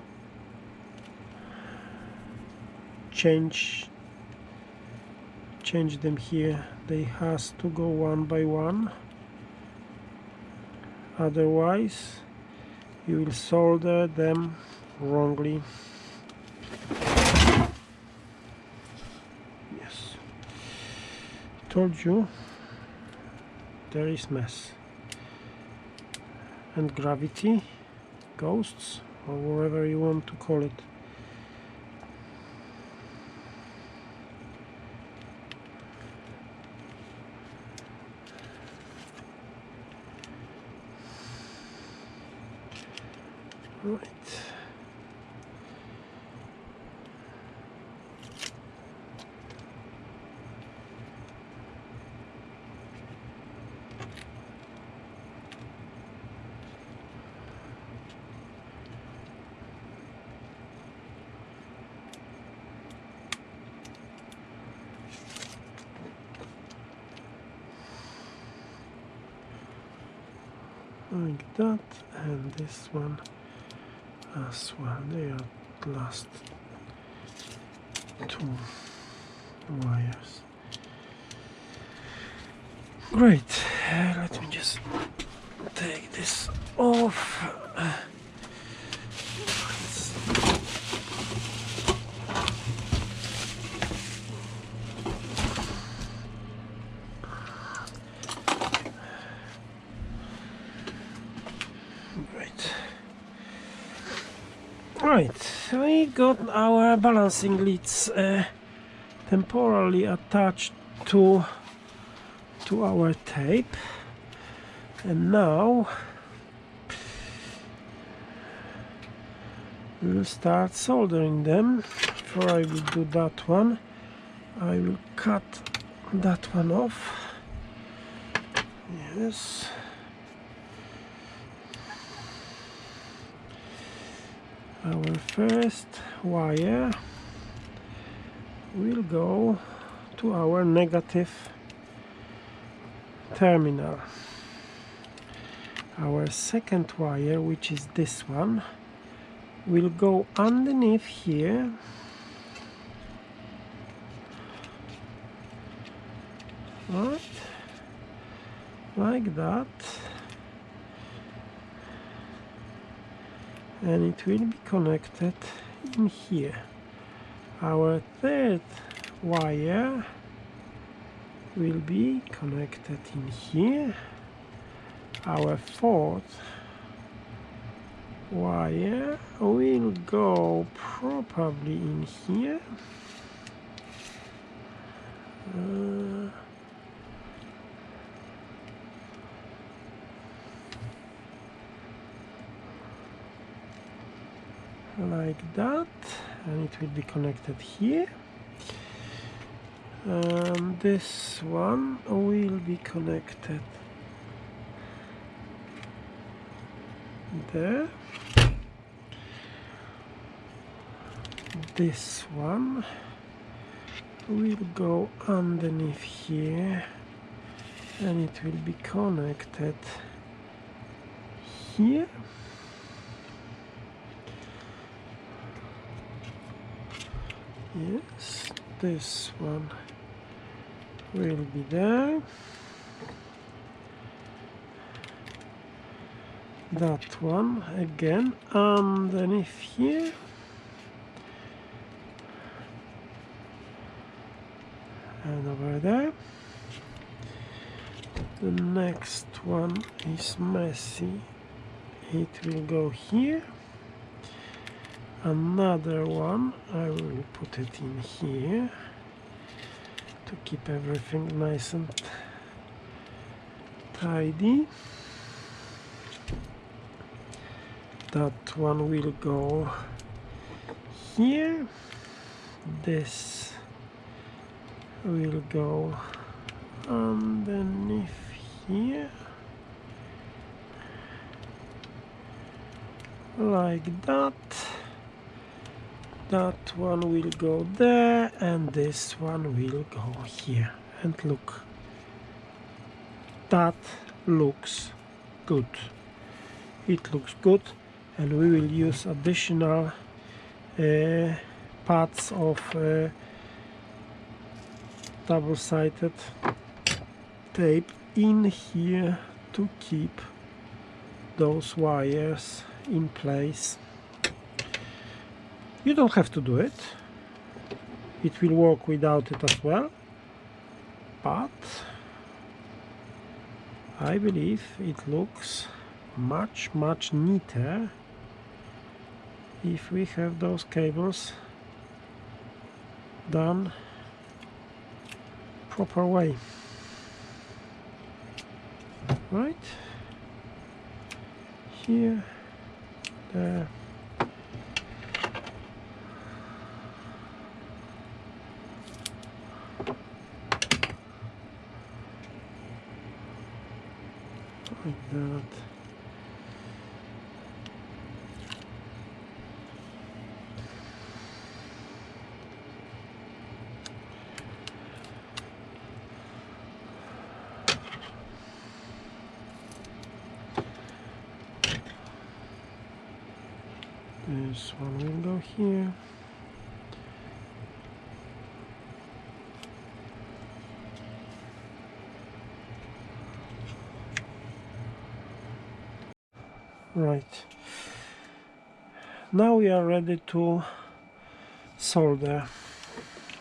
change them here. They has to go one by one, otherwise you will solder them wrongly. Yes, told you there is mess. And gravity, ghosts, or whatever you want to call it, Right. Like that, and this one as well. They are the last two wires. Great. Let me just take this off. Right, we got our balancing leads temporarily attached to our tape, and now we'll start soldering them. Before I will do that one, I will cut that one off. Yes. Our first wire will go to our negative terminal. Our second wire, which is this one, will go underneath here, right, like that, and it will be connected in here. Our third wire will be connected in here. Our fourth wire will go probably in here. Like that, and it will be connected here. This one will be connected there. This one will go underneath here, and it will be connected here. Yes, this one will be there. That one again underneath here. And over there. The next one is messy. It will go here. Another one, I will put it in here to keep everything nice and tidy. That one will go here. This will go underneath here, like that. That one will go there, and this one will go here. And look, that looks good. It looks good, and we will use additional pads of double-sided tape in here to keep those wires in place. You don't have to do it. It will work without it as well, but I believe it looks much neater if we have those cables done proper way. Right here, there. Like that. This one will go here. Right. Now we are ready to solder.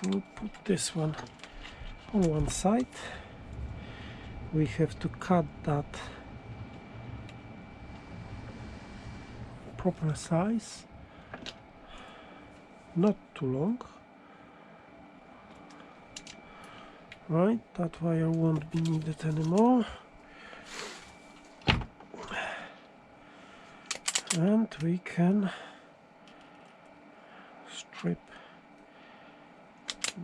We'll put this one on one side. We have to cut that proper size, not too long. Right, that wire won't be needed anymore. And we can strip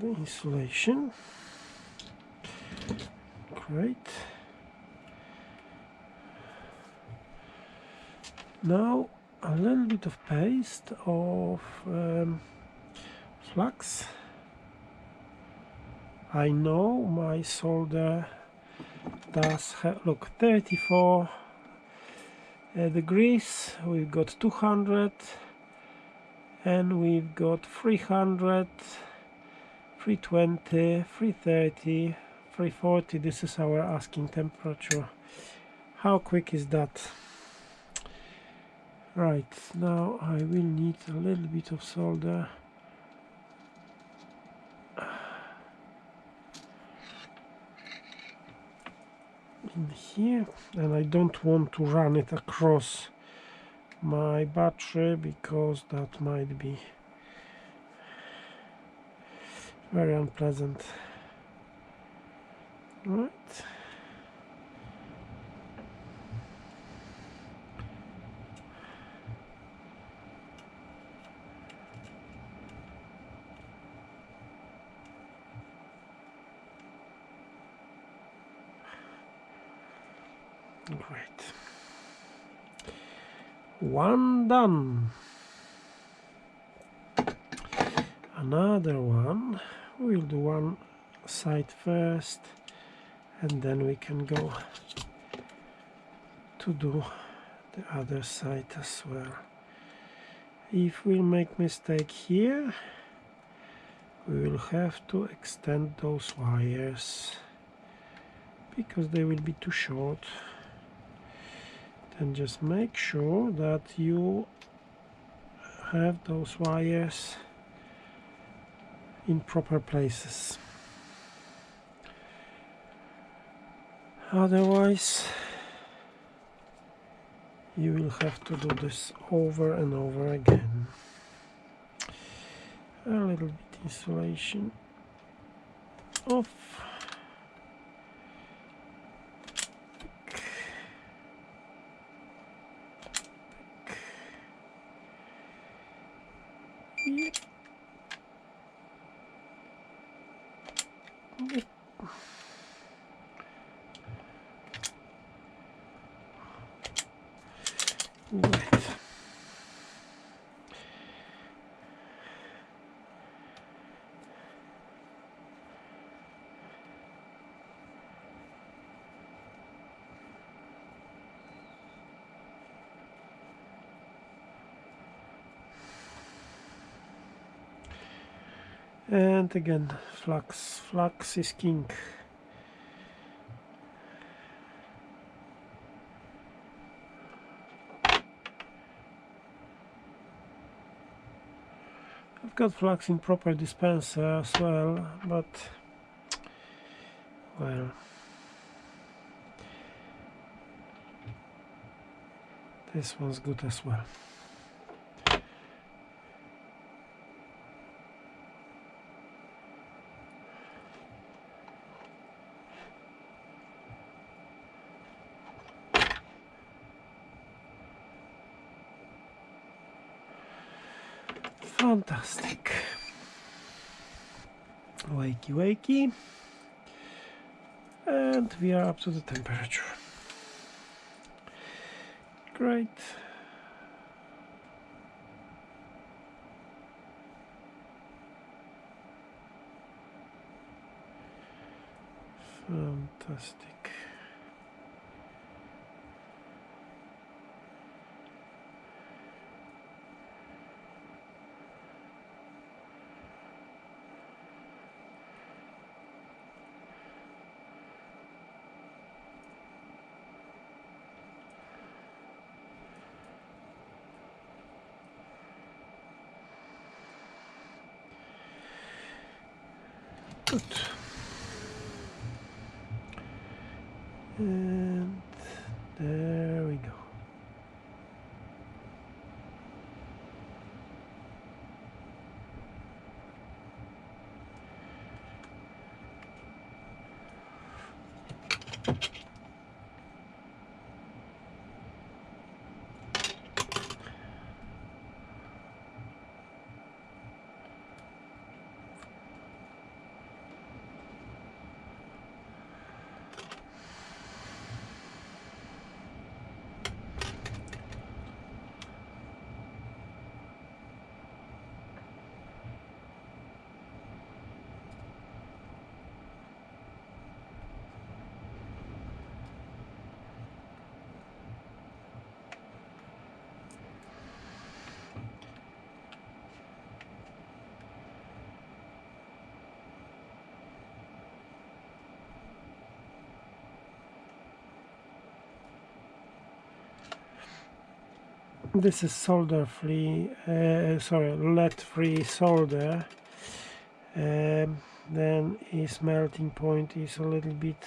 the insulation. Great. Now a little bit of paste of flux. I know my solder does have, look, 34 degrees, we've got 200, and we've got 300, 320, 330, 340. This is our asking temperature. How quick is that? Right, now I will need a little bit of solder. In here, and I don't want to run it across my battery because that might be very unpleasant. Right. Great. One done. Another one. We'll do one side first, and then we can go to do the other side as well. If we make mistake here, we will have to extend those wires because they will be too short. Then just make sure that you have those wires in proper places. Otherwise, you will have to do this over and over again. A little bit insulation off. Yep. Yep. Right. And again, flux is king. I've got flux in proper dispenser as well, but well, this one's good as well. Fantastic. Wakey wakey. And we are up to the temperature. Great. Fantastic. Good. And there we go. This is solder-free, lead-free solder. Then its melting point is a little bit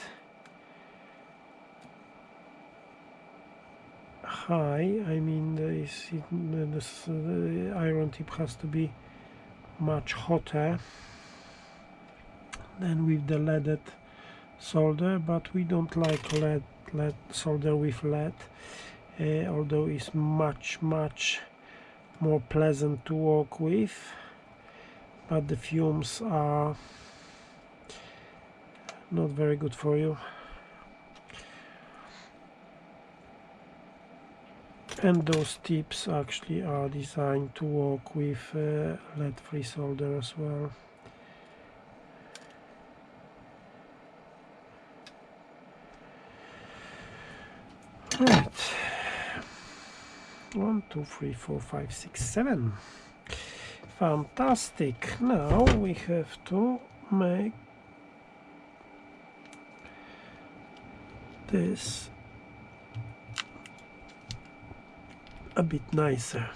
high. I mean, the iron tip has to be much hotter than with the leaded solder, but we don't like lead solder with lead. Although it's much more pleasant to work with, but the fumes are not very good for you. And those tips actually are designed to work with lead-free solder as well. Right. 1, 2, 3, 4, 5, 6, 7. Fantastic. Now we have to make this a bit nicer.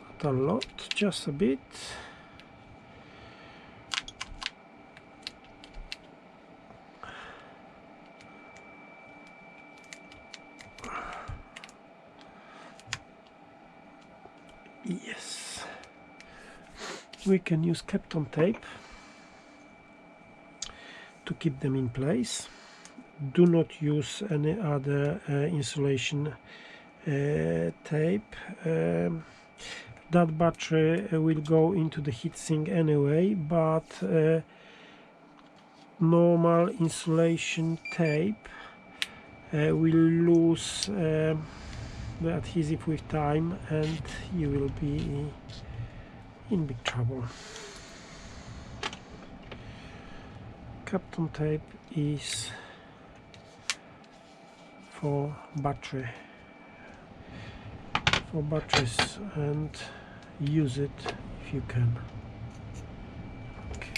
Not a lot, just a bit. Yes, we can use Quicko tape to keep them in place. Do not use any other insulation tape. That battery will go into the heatsink anyway, but normal insulation tape will lose the adhesive with time, and you will be in big trouble. Quicko tape is for batteries, and use it if you can. Okay.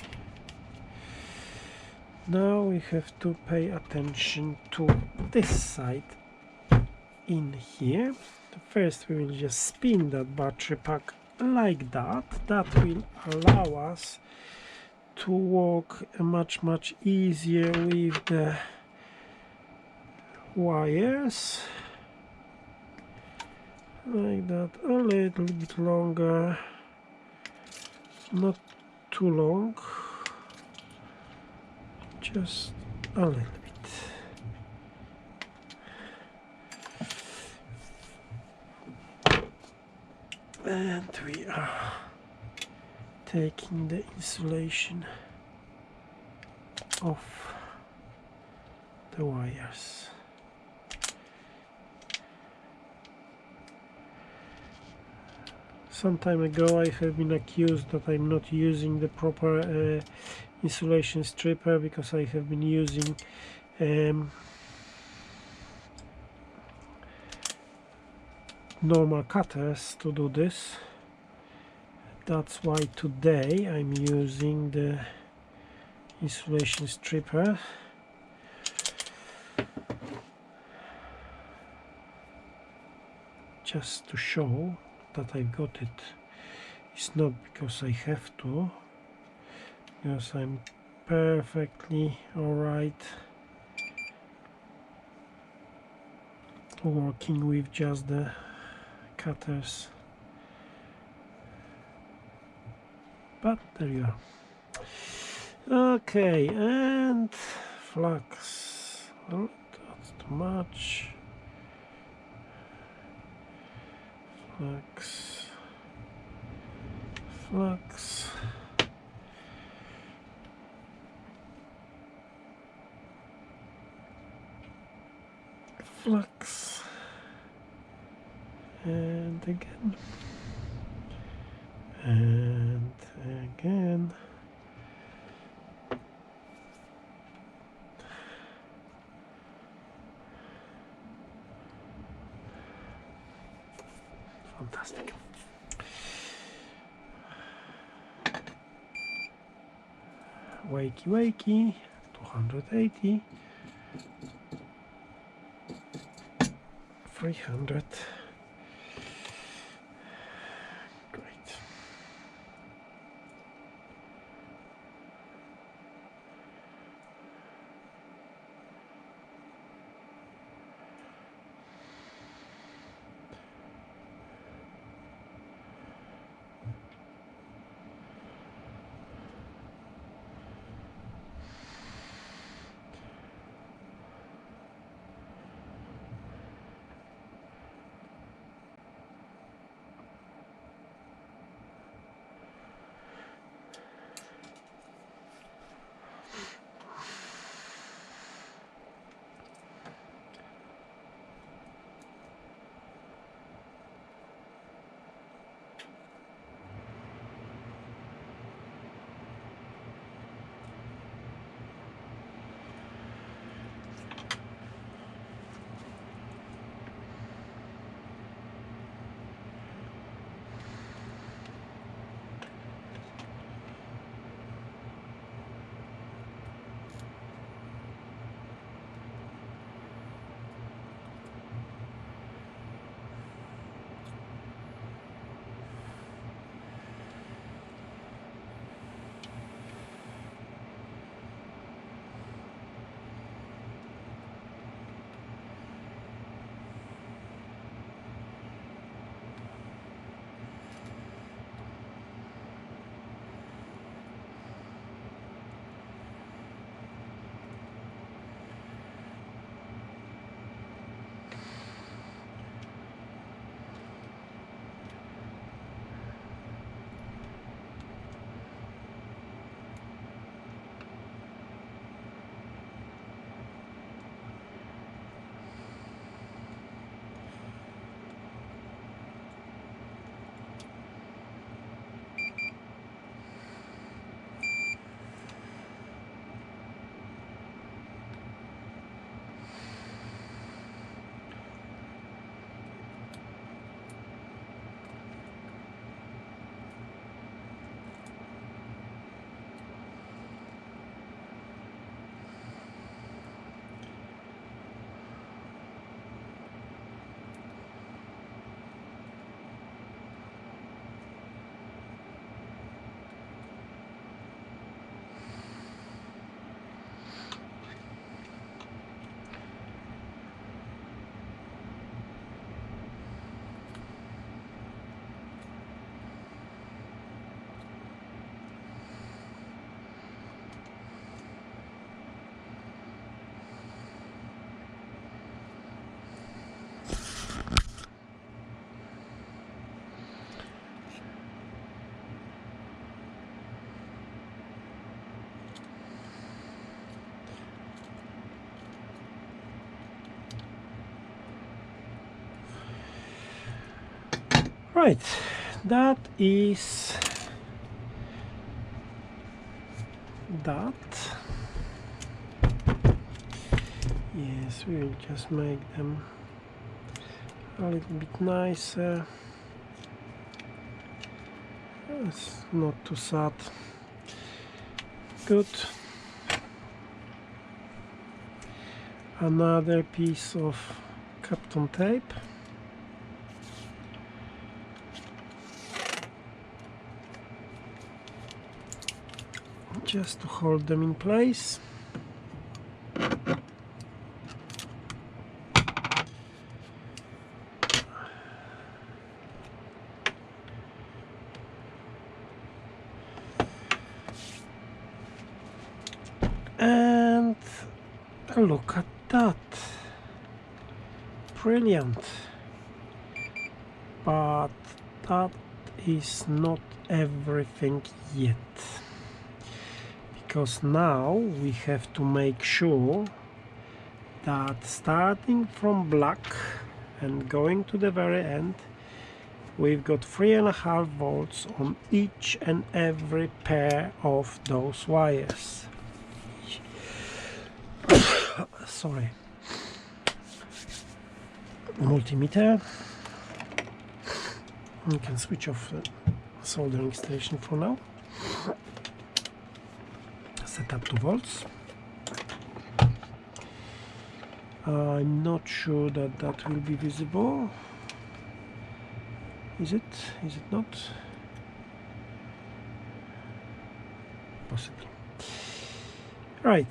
Now we have to pay attention to this side in here. First we will just spin that battery pack like that. That will allow us to work much easier with the wires. Like that, a little bit longer, not too long, just a little bit. And we are taking the insulation off the wires. Some time ago I have been accused that I'm not using the proper insulation stripper because I have been using normal cutters to do this. That's why today I'm using the insulation stripper. Just to show that I've got it. It's not because I have to, because I'm perfectly alright working with just the cutters. But there you are. Okay, and flux. Oh, that's too much. Flux. Flux. Flux. And again. And again. Fantastic. Wakey wakey, 280, 300. Great. Right, that is that. Yes, we'll just make them a little bit nicer. It's not too sad. Good. Another piece of Kapton tape. Just to hold them in place. And look at that. Brilliant. But that is not everything yet. Because now we have to make sure that starting from black and going to the very end, we've got 3.5 volts on each and every pair of those wires. Sorry. Multimeter. You can switch off the soldering station for now. Set up 2 volts. I'm not sure that that will be visible. Is it? Is it not? Possibly. Right.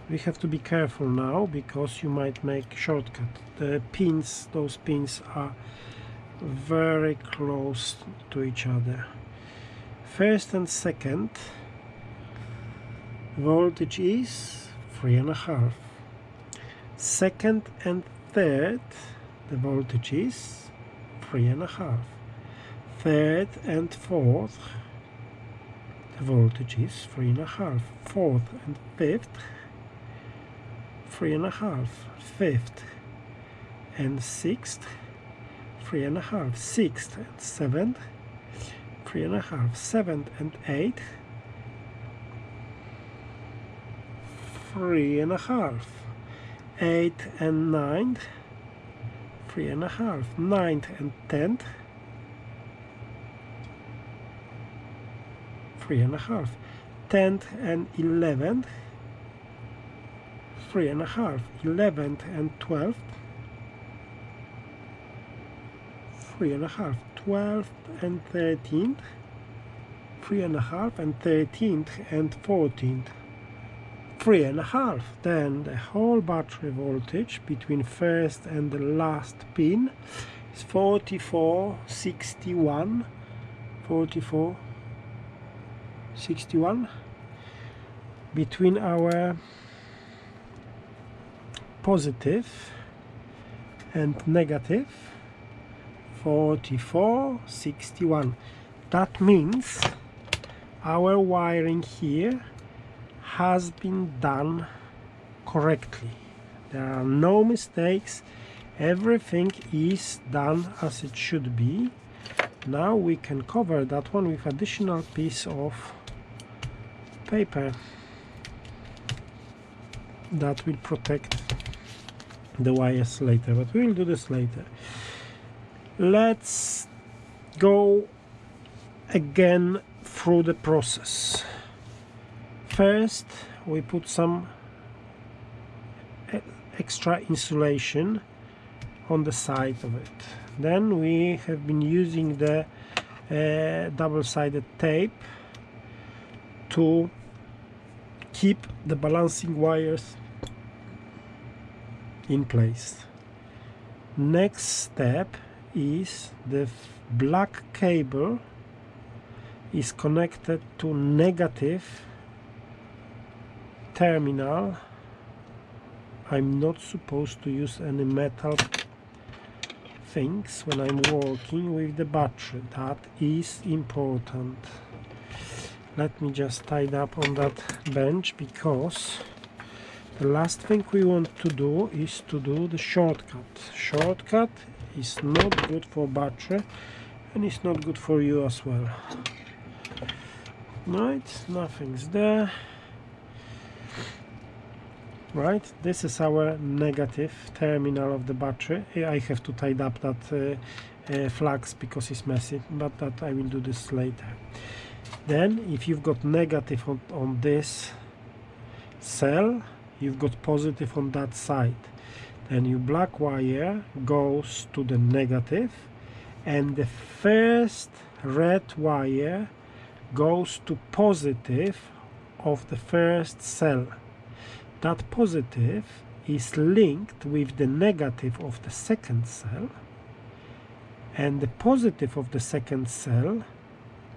We have to be careful now because you might make shortcut. The pins, those pins are very close to each other. First and second voltage is 3.5. Second and third, the voltage is 3.5. Third and fourth, the voltage is 3.5. Fourth and fifth, 3.5. Fifth and sixth, 3.5. Sixth and seventh, 3.5. Seventh and eighth, 3.5. Eighth and ninth, 3.5. Ninth and 10th, 3.5. 10th and 11th, 3.5. 11th and 12th, 3.5. 12th and 13th, 3.5. And 13th and 14th, 3.5. Then the whole battery voltage between first and the last pin is 4461. 4461. Between our positive and negative, 4461. That means our wiring here has been done correctly. There are no mistakes. Everything is done as it should be. Now we can cover that one with additional piece of paper that will protect the wires later, but we will do this later. Let's go again through the process. First we put some extra insulation on the side of it. Then we have been using the double-sided tape to keep the balancing wires in place. Next step is the black cable is connected to negative terminal. I'm not supposed to use any metal things when I'm working with the battery. That is important. Let me just tie it up on that bench, because the last thing we want to do is to do the shortcut. Shortcut is not good for battery, and it's not good for you as well. Right, nothing's there. Right, this is our negative terminal of the battery. I have to tidy up that flags because it's messy, but that I will do this later. Then if you've got negative on this cell, you've got positive on that side. Then your black wire goes to the negative, and the first red wire goes to positive of the first cell. That positive is linked with the negative of the second cell, and the positive of the second cell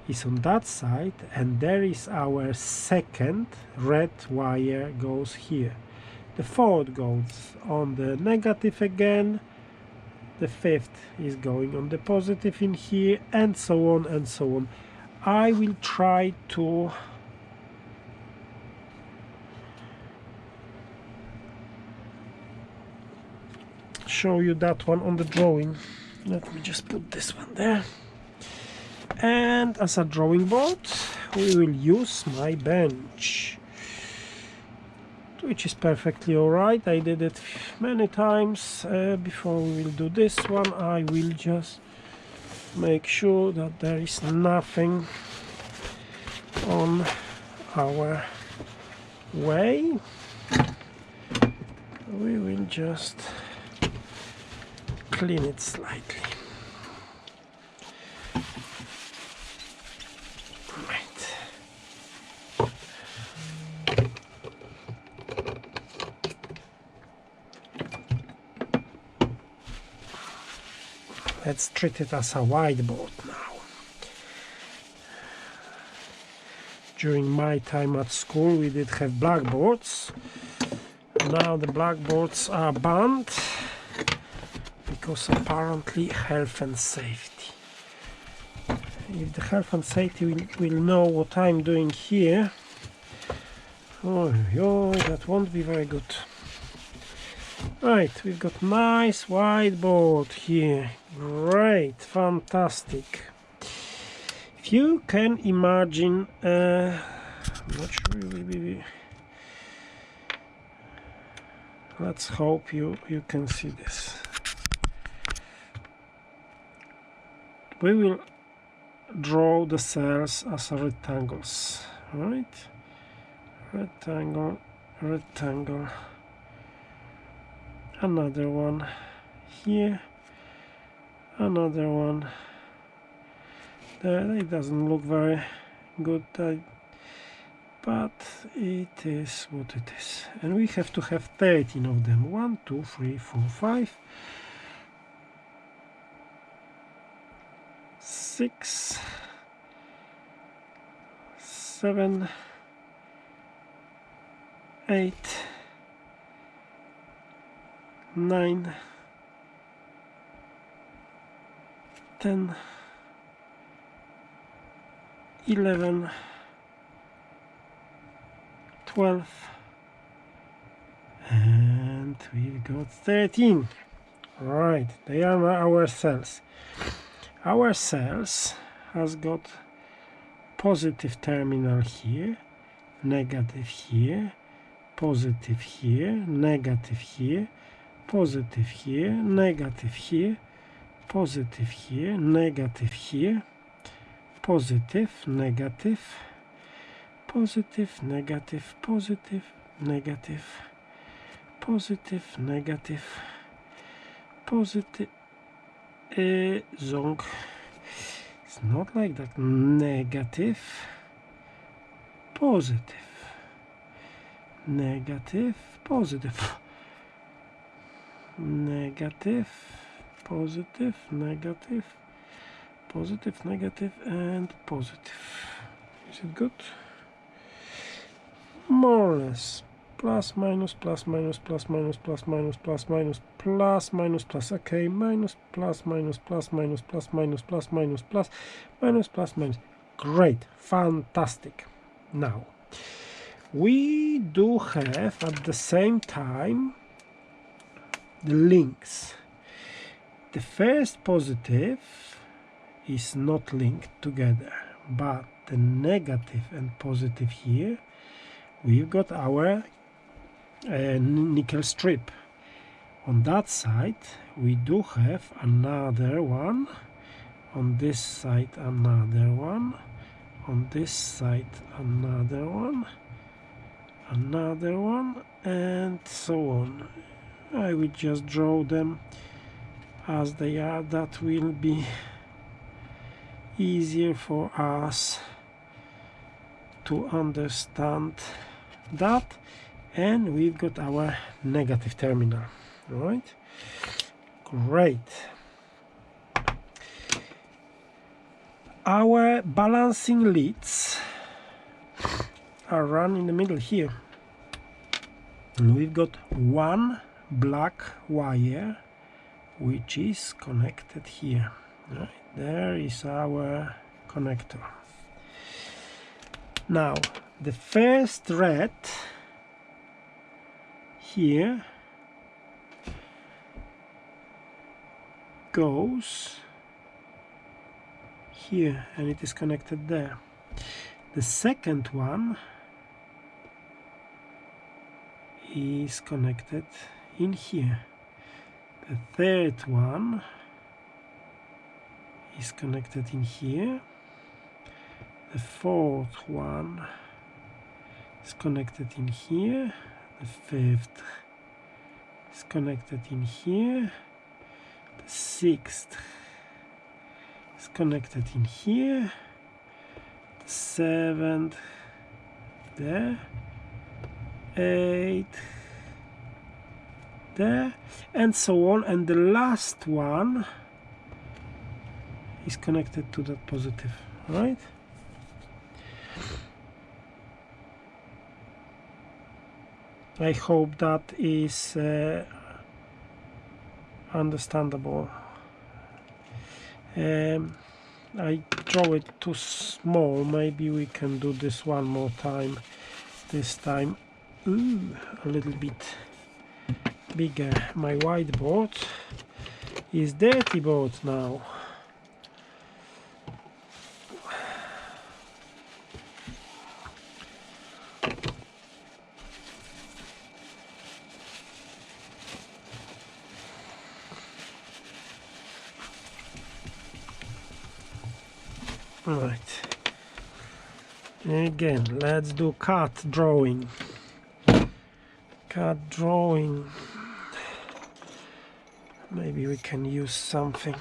is on that side, and there is our second red wire goes here. The fourth goes on the negative again, the fifth is going on the positive in here, and so on and so on. I will try to show you that one on the drawing. Let me just put this one there. And as a drawing board, we will use my bench, which is perfectly alright. I did it many times. Before we will do this one, I will just make sure that there is nothing on our way. We will just clean it slightly. Right. Let's treat it as a whiteboard now. During my time at school, we did have blackboards. Now the blackboards are banned because apparently health and safety. If the health and safety will know what I'm doing here, oh, that won't be very good. Right, we've got nice whiteboard here. Great, fantastic. If you can imagine, I'm not sure. Let's hope you can see this. We will draw the cells as rectangles, right? Rectangle, rectangle. Another one here, another one there. It doesn't look very good, but it is what it is. And we have to have 13 of them. 1, 2, 3, 4, 5, 6, 7, 8, 9, 10, 11, 12, and we've got 13. Right, they are our cells. Our cells has got positive terminal here, negative here, positive here, negative here, positive here, negative here, positive here, negative here, positive, negative, positive, negative, positive, negative, positive, negative, positive, zonk. It's not like that. Negative, positive, negative, positive, negative, positive, negative, positive, negative, and positive. Is it good? More or less. Plus, minus, plus, minus, plus, minus, plus, minus, plus, minus, plus, minus, plus. Okay, minus, plus, minus, plus, minus, plus, minus, plus, minus, plus, minus, plus, minus. Great, fantastic. Now, we do have at the same time the links. The first positive is not linked together, but the negative and positive here, we've got our nickel strip. On that side we do have another one, on this side another one, on this side another one, and so on. I will just draw them as they are. That will be easier for us to understand that. And we've got our negative terminal. Right? Great. Our balancing leads are run in the middle here. And we've got one black wire which is connected here. Right? There is our connector. Now the first red here goes here and it is connected there. The second one is connected in here. The third one is connected in here. The fourth one is connected in here. The fifth is connected in here. The sixth is connected in here. The seventh there. Eighth there, and so on. And the last one is connected to that positive, right? I hope that is understandable. I draw it too small. Maybe we can do this one more time. This time a little bit bigger. My whiteboard is dirty board now. Right. Again, let's do cut drawing. Cut drawing. Maybe we can use something.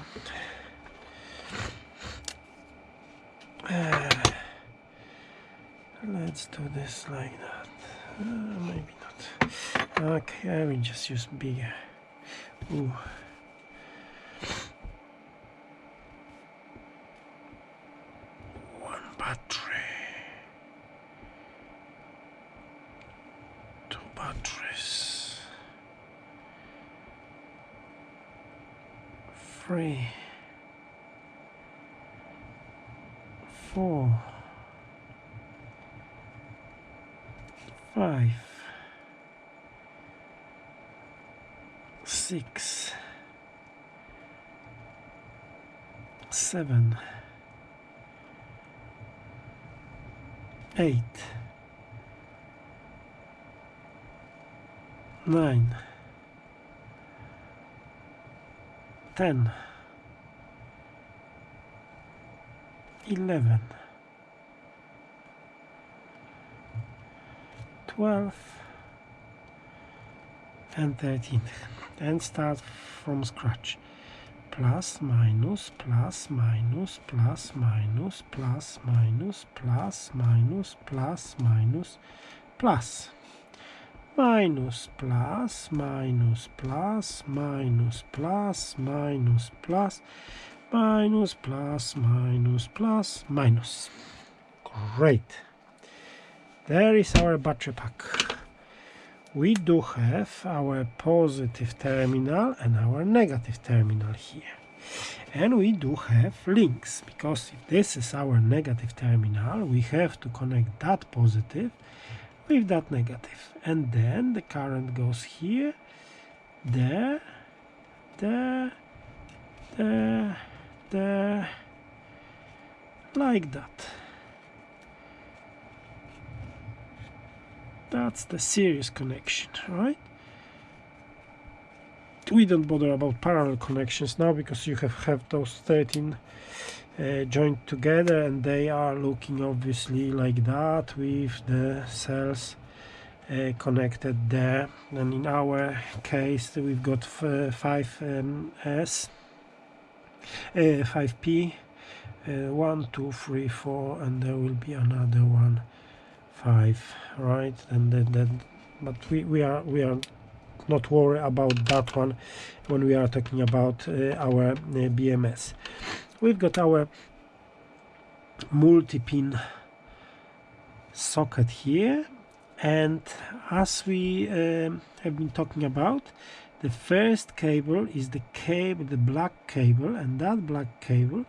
Let's do this like that. Maybe not. Okay, I will just use bigger. Ooh. One battery. Two batteries. 3, 4, 5, 6, 7, 8, 9, 10, 11, 12, and 13, and start from scratch. Plus, minus, plus, minus, plus, minus, plus, minus, plus, minus, plus, minus, plus. Minus, plus, minus, plus, minus, plus, minus, plus, minus, plus, minus, plus, minus. Great. There is our battery pack. We do have our positive terminal and our negative terminal here. And we do have links, because if this is our negative terminal, we have to connect that positive with that negative, and then the current goes here, there, there, there, like that. That's the serious connection, right? We don't bother about parallel connections now because you have those 13 joined together, and they are looking obviously like that with the cells connected there. And in our case we've got 5S, 5P, 1, 2, 3, 4, and there will be another one, 5, right? And then but we are not worried about that one when we are talking about our BMS. We've got our multi-pin socket here, and as we have been talking about, the first cable is the black cable, and that black cable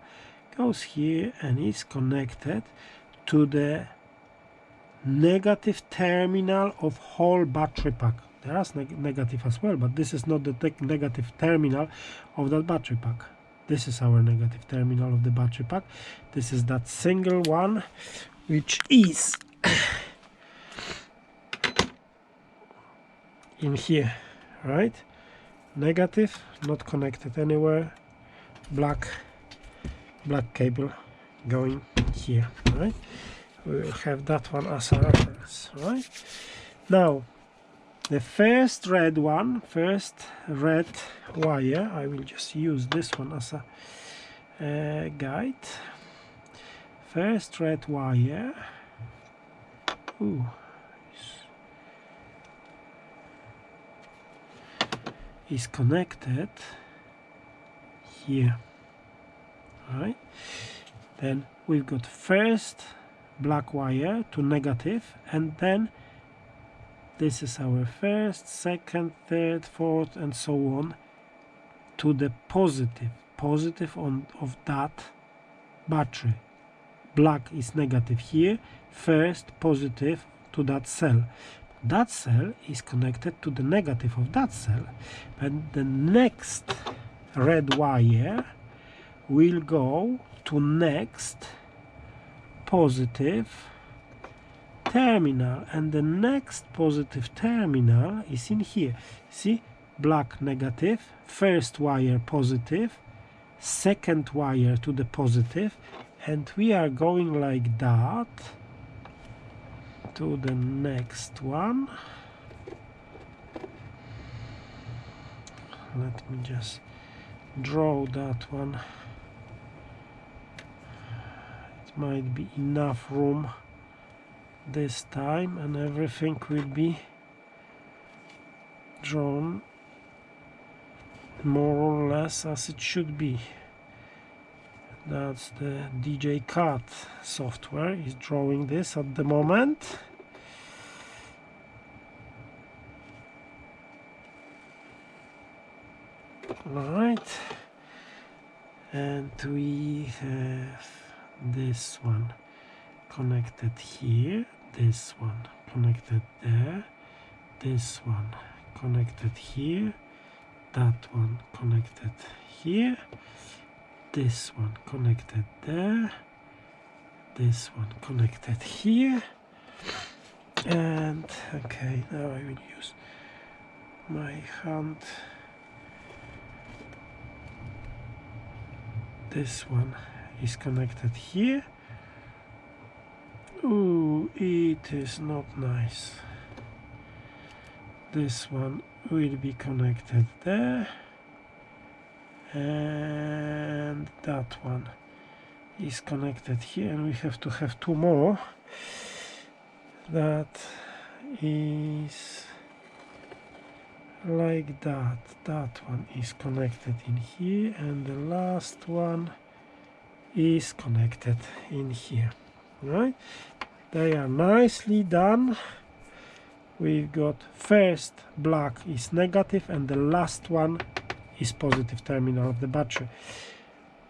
goes here and is connected to the negative terminal of whole battery pack. There is negative as well, but this is not the negative terminal of that battery pack. This is our negative terminal of the battery pack. This is that single one, which is in here, right? Negative, not connected anywhere. Black cable going here, right? We will have that one as a reference, right? Now, the first red wire, I will just use this one as a guide. First red wire, is connected here, right? Then we've got first black wire to negative, and then this is our first, second, third, fourth, and so on to the positive of that battery. Black is negative here, first positive to that cell. That cell is connected to the negative of that cell, and the next red wire will go to next positive terminal, and the next positive terminal is in here. See, black negative, first wire positive, second wire to the positive, and we are going like that to the next one. Let me just draw that one. It might be enough room this time, and everything will be drawn more or less as it should be. That's the DJ Cut software is drawing this at the moment. Right, and we have this one connected here, this one connected there, this one connected here, that one connected here, this one connected there, this one connected here, and okay, now I will use my hand. This one is connected here. Ooh, it is not nice. This one will be connected there, and that one is connected here, and we have to have two more. That is like that. That one is connected in here, and the last one is connected in here, right? They are nicely done. We've got first black is negative, and the last one is positive terminal of the battery.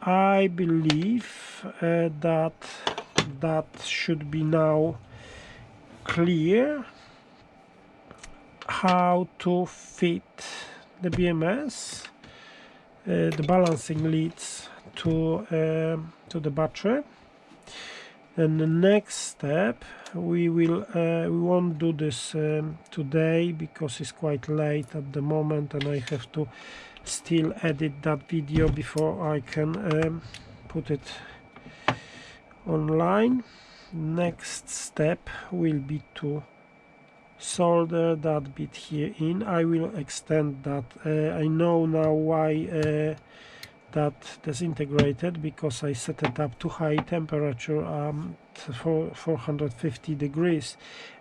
I believe that should be now clear how to fit the BMS. the balancing leads to the battery. And the next step, we won't do this today because it's quite late at the moment and I have to still edit that video before I can put it online. Next step will be to solder that bit here in. I will extend that. I know now why that disintegrated, because I set it up to high temperature for 450 degrees,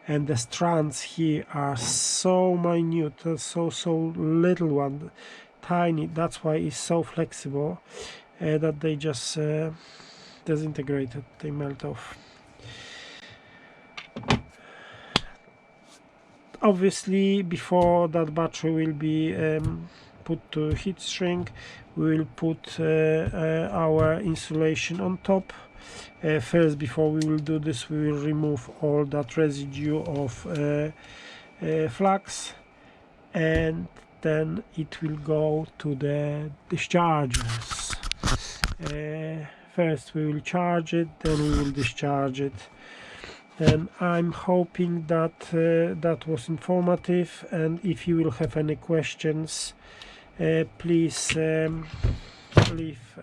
and the strands here are so minute, so little one, tiny. That's why it's so flexible that they just disintegrated, they melt off. Obviously, before that battery will be put to heat shrink, we will put our insulation on top. First, before we will do this, we will remove all that residue of flux, and then it will go to the dischargers. First we will charge it, then we will discharge it. And I'm hoping that that was informative, and if you will have any questions, please leave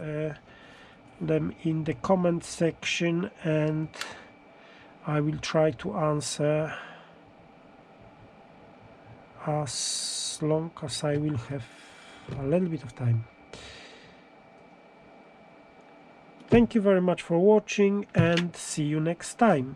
them in the comment section, and I will try to answer as long as I will have a little bit of time. Thank you very much for watching, and see you next time.